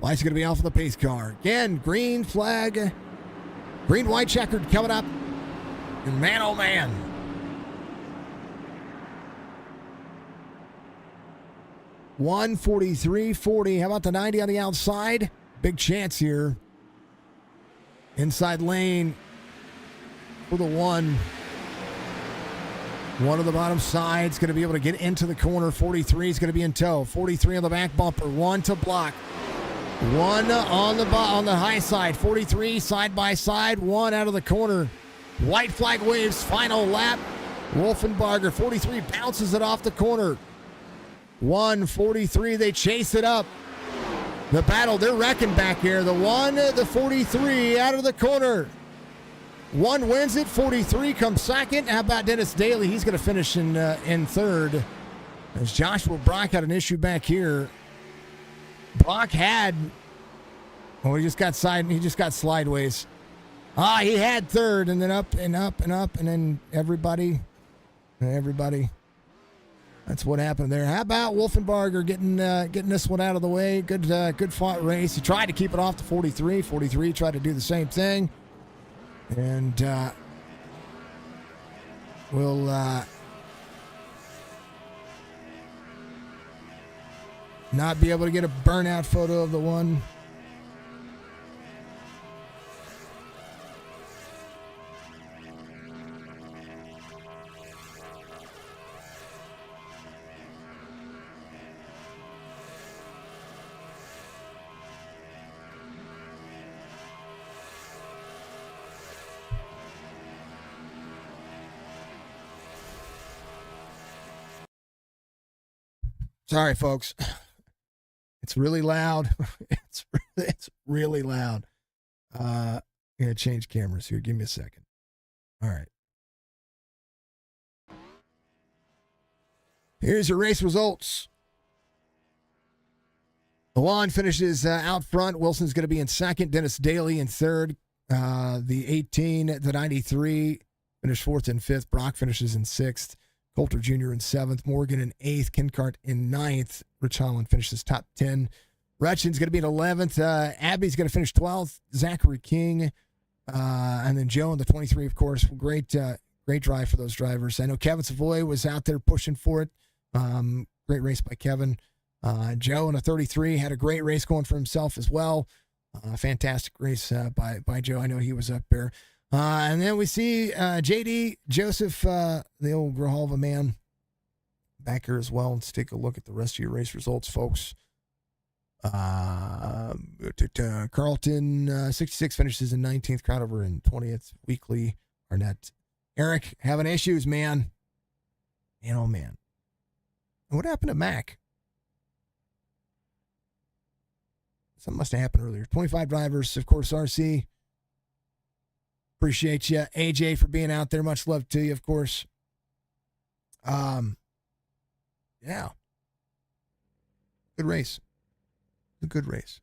Lights gonna be off of the pace car again. Green flag, green white checkered coming up, and man, oh man. 143.40. How about the 90 on the outside? Big chance here. Inside lane for the 1. 1 on the bottom side is going to be able to get into the corner. 43 is going to be in tow. 43 on the back bumper. 1 to block. One on the high side, 43 side by side, one out of the corner. White flag waves, final lap. Wolfenbarger, 43, bounces it off the corner. 143, they chase it up. The battle, they're wrecking back here. The 43 out of the corner. One wins it, 43 comes second. How about Dennis Daly? He's going to finish in third. As Joshua Brock had an issue back here. Brock had, he just got slideways. He had third, and then up and up and up, and then everybody. That's what happened there. How about Wolfenbarger getting this one out of the way? Good fought race. He tried to keep it off the 43. 43 tried to do the same thing, and we'll not be able to get a burnout photo of the one. Sorry, folks. It's really loud. It's really loud. I'm going to change cameras here. Give me a second. All right. Here's your race results. Alon finishes out front. Wilson's going to be in second. Dennis Daly in third. The 18, the 93 finished fourth and fifth. Brock finishes in sixth. Coulter Jr. in seventh. Morgan in eighth. Kenkart in ninth. Rich Holland finishes top 10. Rutchin's going to be in 11th. Abby's going to finish 12th. Zachary King. And then Joe in the 23, of course. Great drive for those drivers. I know Kevin Savoy was out there pushing for it. Great race by Kevin. Joe in a 33 had a great race going for himself as well. Fantastic race by Joe. I know he was up there. And then we see JD Joseph, the old Grijalva man, back here as well. Let's take a look at the rest of your race results, folks. Carlton, 66 finishes in 19th. Crowdover in 20th. Weekly, Arnett. Eric, having issues, man. Man, oh, man. And what happened to Mac? Something must have happened earlier. 25 drivers, of course, RC. Appreciate you. AJ for being out there. Much love to you, of course. Yeah. Good race. A good race.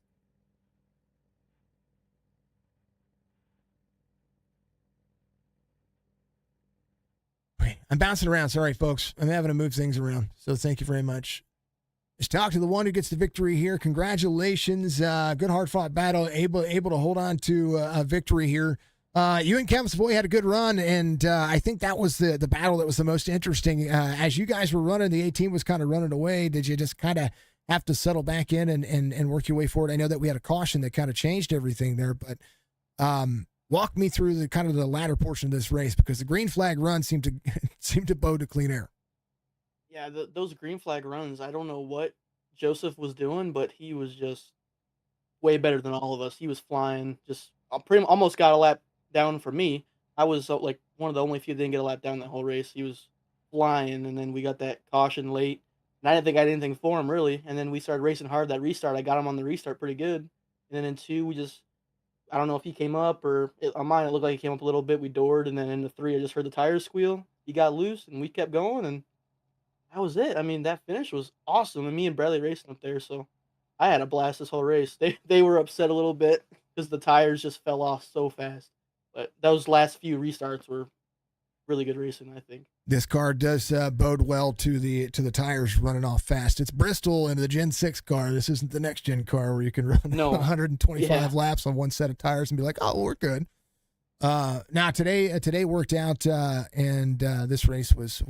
Okay, I'm bouncing around. Sorry, folks. I'm having to move things around. So thank you very much. Let's talk to the one who gets the victory here. Congratulations. Good hard-fought battle. Able to hold on to a victory here. You and Kevin Savoy had a good run, and I think that was the battle that was the most interesting. As you guys were running, the 18 was kind of running away. Did you just kind of have to settle back in and work your way forward? I know that we had a caution that kind of changed everything there, but walk me through the kind of the latter portion of this race, because the green flag run seemed to bode to clean air. Yeah, those green flag runs, I don't know what Joseph was doing, but he was just way better than all of us. He was flying, just almost got a lap down for me. I was like one of the only few that didn't get a lap down that whole race. He was flying, and then we got that caution late, and I didn't think I had anything for him really. And then we started racing hard. That restart, I got him on the restart pretty good. And then in 2, I don't know if he came up or on mine it looked like he came up a little bit. We doored, and then in the 3, I just heard the tires squeal. He got loose, and we kept going, and that was it. I mean, that finish was awesome, and me and Bradley racing up there, so I had a blast this whole race. They were upset a little bit because the tires just fell off so fast. But those last few restarts were really good racing, I think. This car does bode well to the tires running off fast. It's Bristol and the Gen 6 car. This isn't the next gen car where you can run 125 laps on one set of tires and be like, oh, we're good. Now today worked out, and this race was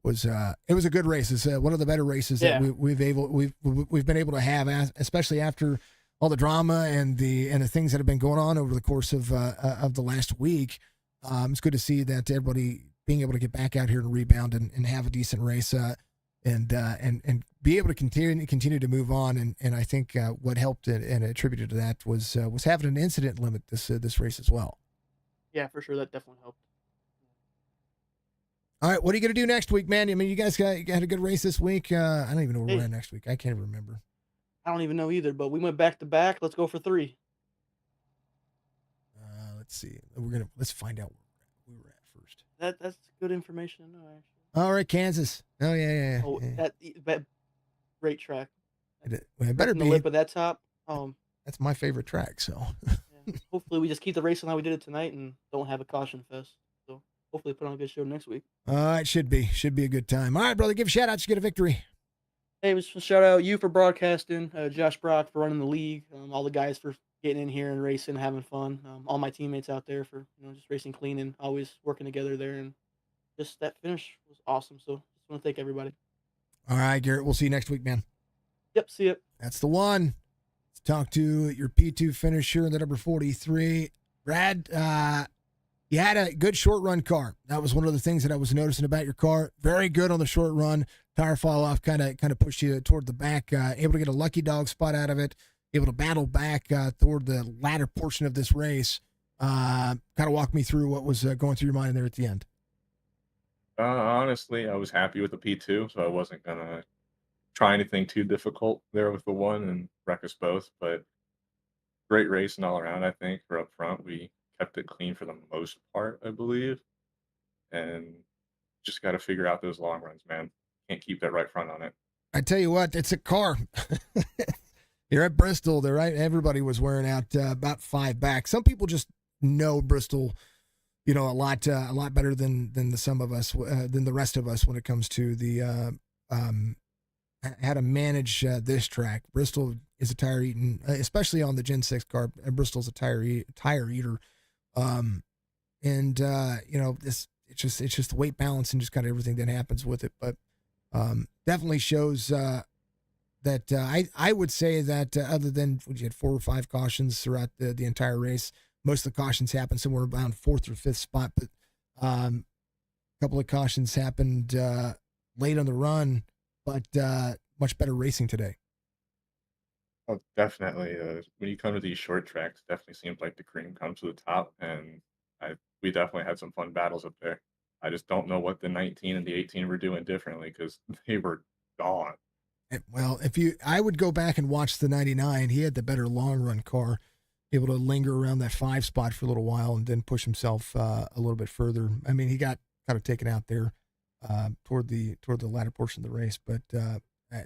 it was a good race. It's one of the better races that we've been able to have, especially after all the drama and the things that have been going on over the course of the last week. It's good to see that everybody being able to get back out here and rebound and have a decent race. and be able to continue to move on. And I think what helped and attributed to that was having an incident limit this race as well. Yeah, for sure, that definitely helped. All right, what are you going to do next week, man? I mean, you guys had a good race this week. I don't even know where we're at next week. I can't remember. I don't even know either, but we went back to back. Let's go for 3. Let's see. Let's find out where we were at first. That's good information to know, actually. All right, Kansas. Oh yeah. Oh, yeah. that great track. It better be the lip of that top. That's my favorite track. So yeah. Hopefully we just keep the racing how we did it tonight and don't have a caution fest. So hopefully put on a good show next week. It should be a good time. All right, brother, give a shout out to get a victory. Hey, just shout out you for broadcasting, Josh Brock for running the league, all the guys for getting in here and racing, having fun, all my teammates out there for just racing clean and always working together there, and just that finish was awesome. So just want to thank everybody. All right, Garrett, we'll see you next week, man. Yep, see you. That's the one. Let's talk to your P2 finisher, the number 43, Brad. You had a good short run car. That was one of the things that I was noticing about your car. Very good on the short run. Tire fall off kind of pushed you toward the back. Able to get a lucky dog spot out of it. Able to battle back toward the latter portion of this race. Kind of walk me through what was going through your mind there at the end. Honestly, I was happy with the P2, so I wasn't gonna try anything too difficult there with the one and wreck us both. But great racing all around. I think for up front, we kept it clean for the most part, I believe, and just got to figure out those long runs, man. Can't keep that right front on it. I tell you what, it's a car. You're at Bristol, there, right? Everybody was wearing out about 5 back. Some people just know Bristol, a lot better than the rest of us when it comes to the how to manage this track. Bristol is a tire eating, especially on the Gen 6 car. Bristol's a tire eater. It's just the weight balance and just kind of everything that happens with it. But definitely shows that I would say that other than you had 4 or 5 cautions throughout the entire race, most of the cautions happened somewhere around 4th or 5th spot. But a couple of cautions happened late on the run, but much better racing today. Oh, definitely. When you come to these short tracks, definitely seems like the cream comes to the top, and we definitely had some fun battles up there. I just don't know what the 19 and the 18 were doing differently because they were gone. Well, I would go back and watch the 99. He had the better long run car, able to linger around that 5 spot for a little while and then push himself a little bit further. I mean, he got kind of taken out there toward the latter portion of the race, but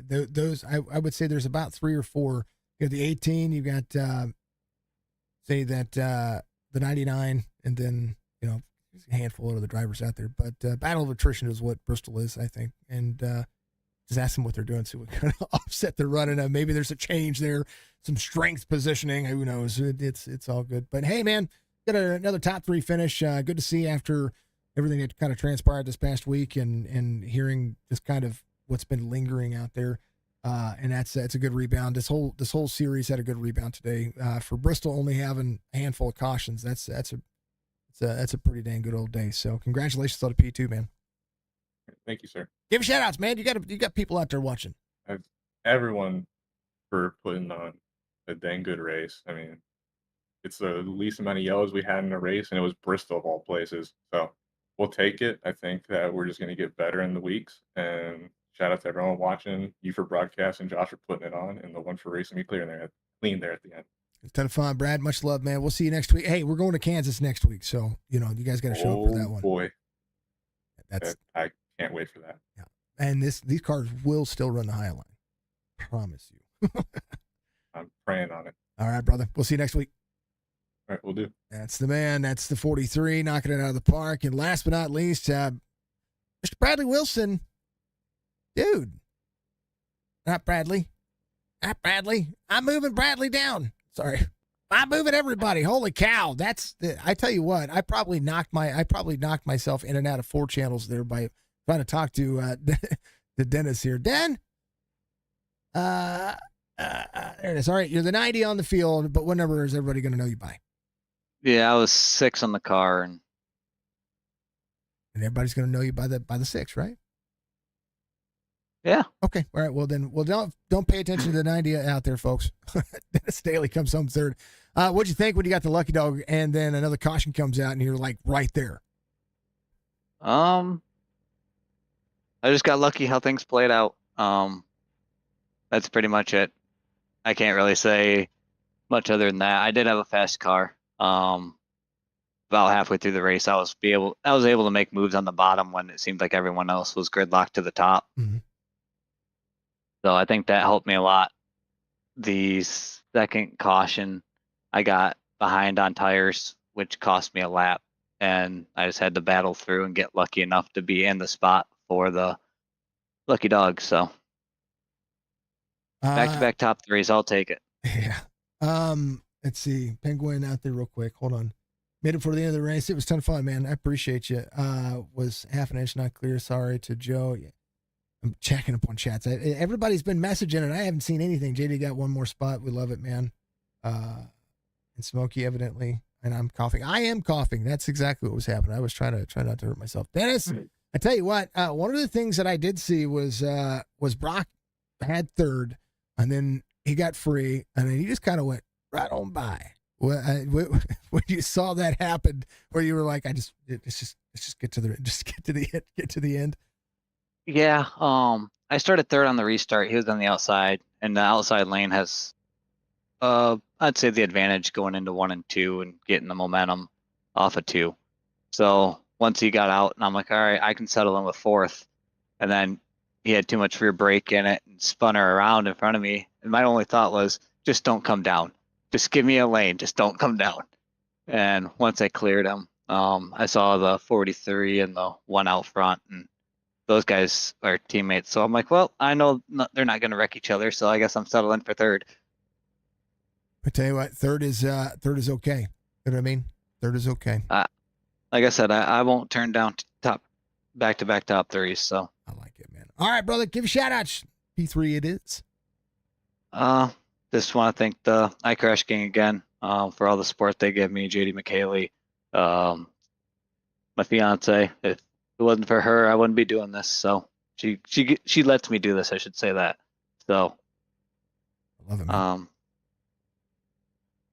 those I would say there's about 3 or 4. You got the 18, you got the 99, and then a handful of the drivers out there. But battle of attrition is what Bristol is, I think, and just ask them what they're doing so we kind of offset the run, and maybe there's a change there, some strength positioning. Who knows? It's all good. But hey, man, got another top 3 finish. Good to see after everything that kind of transpired this past week, and hearing just kind of what's been lingering out there. And that's a good rebound. This whole series had a good rebound today. For Bristol only having a handful of cautions, that's a pretty dang good old day. So congratulations on the P2, man. Thank you, sir. Give shout outs, man. You got people out there watching. Everyone for putting on a dang good race. I mean, it's the least amount of yellows we had in a race, and it was Bristol of all places. So we'll take it. I think that we're just going to get better in the weeks. And shout out to everyone watching, you for broadcast, and Josh for putting it on, and the one for racing me clean there at the end. It's a ton of fun, Brad. Much love, man. We'll see you next week. Hey, we're going to Kansas next week, so you guys got to show up for that one. Boy, I can't wait for that. Yeah, and these cars will still run the high line. Promise you. I'm praying on it. All right, brother. We'll see you next week. All right, we'll do. That's the man. That's the 43, knocking it out of the park. And last but not least, Mr. Bradley Wilson. Dude. Not Bradley. I'm moving Bradley down. Sorry. I'm moving everybody. Holy cow. I tell you what, I probably knocked myself in and out of 4 channels there by trying to talk to the Dennis here. Den? There it is. All right, you're the 90 on the field, but what number is everybody going to know you by? Yeah, I was 6 on the car, and everybody's going to know you by the 6, right? Yeah. Okay. All right. Well, then, don't pay attention to the 90 out there, folks. Dennis Daly comes home third. What'd you think when you got the lucky dog and then another caution comes out and you're like right there? I just got lucky how things played out. That's pretty much it. I can't really say much other than that. I did have a fast car. About halfway through the race, I was able to make moves on the bottom when it seemed like everyone else was gridlocked to the top. Mhm. So I think that helped me a lot. The second caution, I got behind on tires, which cost me a lap, and I just had to battle through and get lucky enough to be in the spot for the lucky dog. So back-to-back top threes, I'll take it. Yeah. Let's see. Penguin out there real quick. Hold on. Made it for the end of the race. It was a ton of fun, man. I appreciate you. Was half an inch not clear. Sorry to Joe. Yeah. I'm checking up on chats. Everybody's been messaging and I haven't seen anything. JD got one more spot. We love it, man. And Smokey evidently. And I'm coughing. I am coughing. That's exactly what was happening. I was trying not to hurt myself. Dennis, I tell you what, one of the things that I did see was Brock had third and then he got free and then he just kind of went right on by. When you saw that happen, where you were like, let's just get to the end. Yeah. I started third on the restart. He was on the outside, and the outside lane has, I'd say the advantage going into 1 and 2 and getting the momentum off of 2. So once he got out, and I'm like, all right, I can settle in with fourth. And then he had too much rear brake in it and spun her around in front of me. And my only thought was, just don't come down. Just give me a lane. Just don't come down. And once I cleared him, I saw the 43 and the one out front, and those guys are teammates. So I'm like, well, I know they're not going to wreck each other, so I guess I'm settling for third. I tell you what, third is okay. You know what I mean? Third is okay. Like I said, I won't turn down back-to-back top threes. So I like it, man. All right, brother, give a shout out. P3 it is. Just want to thank the iCrash gang again for all the support they give me. JD McHaley, my fiance. If it wasn't for her, I wouldn't be doing this. So she lets me do this. I should say that. So I love it, man.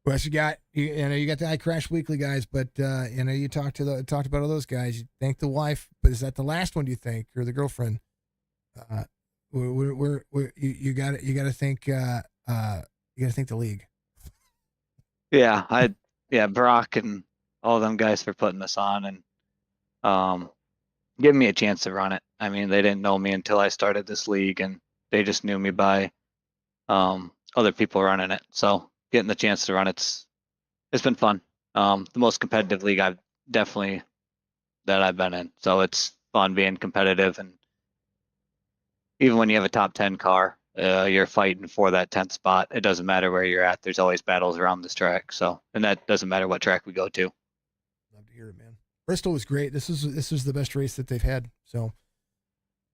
What else you got? You know, you got the iCrash Weekly guys, but you know, you talked about all those guys. You thank the wife, but is that the last one? Do you think, or the girlfriend? You got to think. You got to thank the league. Yeah, Brock and all them guys for putting this on and giving me a chance to run it. I mean, they didn't know me until I started this league, and they just knew me by other people running it. So getting the chance to run it's been fun. The most competitive league I've been in. So it's fun being competitive, and even when you have a top 10 car, you're fighting for that 10th spot. It doesn't matter where you're at. There's always battles around this track. So, and that doesn't matter what track we go to. Love to hear it, man. Bristol was great. This is the best race that they've had. So,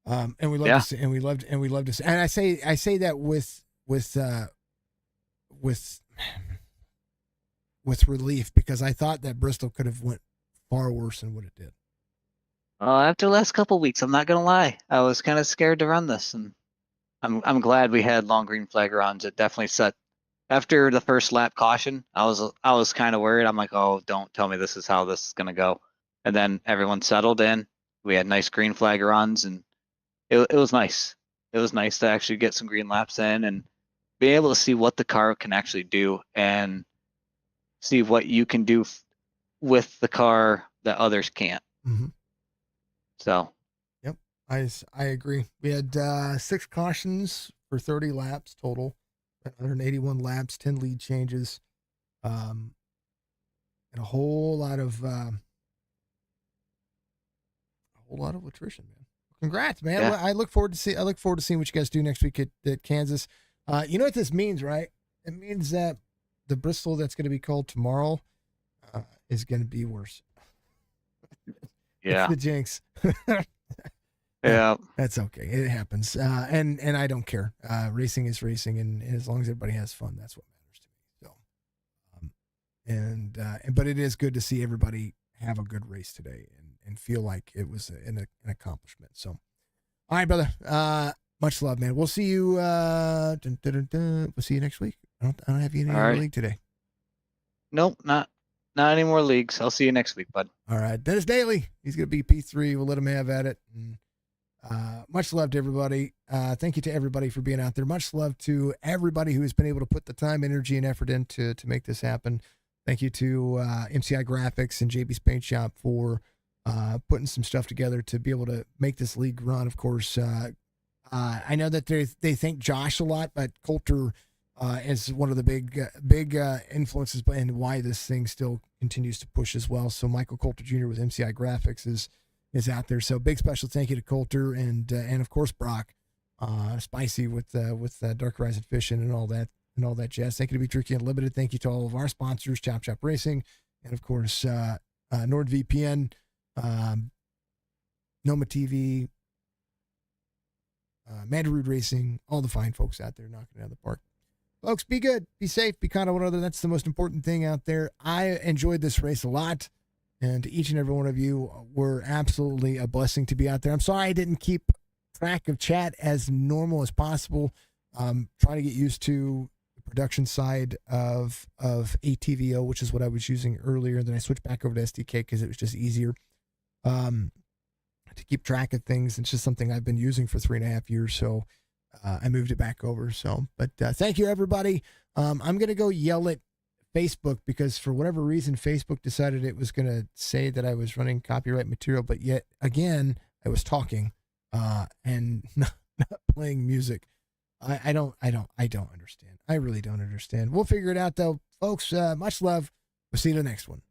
and we love to see, and we loved to see, and I say that with relief, because I thought that Bristol could have went far worse than what it did. After the last couple of weeks, I'm not gonna lie, I was kind of scared to run this, and I'm glad we had long green flag runs. It definitely set. After the first lap caution, I was kind of worried. I'm like, oh, don't tell me this is how this is gonna go. And then everyone settled in. We had nice green flag runs, and it was nice. It was nice to actually get some green laps in and be able to see what the car can actually do and see what you can do with the car that others can't. Mm-hmm. So. Yep, I agree. We had 6 cautions for 30 laps total, 181 laps, 10 lead changes, and a whole lot of attrition, man. Congrats, man. Yeah. I look forward to seeing what you guys do next week at Kansas. You know what this means, right? It means that the Bristol that's going to be called tomorrow is going to be worse. Yeah. It's the jinx. Yeah. That's okay. It happens. And I don't care. Racing is racing, and as long as everybody has fun, that's what matters to me. So, but it is good to see everybody have a good race today and feel like it was an accomplishment. So, all right, brother. Much love, man. We'll see you. We'll see you next week. I don't have you in All any right. league today. Nope, not any more leagues. I'll see you next week, bud. All right, Dennis Daly. He's gonna be P3. We'll let him have at it. And, much love to everybody. Thank you to everybody for being out there. Much love to everybody who has been able to put the time, energy, and effort into to make this happen. Thank you to MCI Graphics and JB's Paint Shop for putting some stuff together to be able to make this league run. Of course, I know that they thank Josh a lot, but Coulter is one of the big influences and why this thing still continues to push as well. So Michael Coulter Jr. with MCI Graphics is out there. So big special thank you to Coulter and of course Brock, Spicy with Dark Horizon Fishing and all that jazz. Thank you to Be Tricky Unlimited. Thank you to all of our sponsors, Chop Chop Racing, and of course NordVPN, Noma TV, Mandarood Racing, all the fine folks out there knocking it out of the park. Folks, be good, be safe, be kind of one another. That's the most important thing out there. I enjoyed this race a lot, and each and every one of you were absolutely a blessing to be out there. I'm sorry I didn't keep track of chat as normal as possible. Trying to get used to the production side of ATVO, which is what I was using earlier. Then I switched back over to SDK because it was just easier to keep track of things. It's just something I've been using for 3.5 years, so I moved it back over. So, but thank you, everybody. I'm going to go yell at Facebook because for whatever reason, Facebook decided it was going to say that I was running copyright material, but yet again, I was talking and not playing music. I don't understand. I really don't understand. We'll figure it out though, folks. Much love. We'll see you in the next one.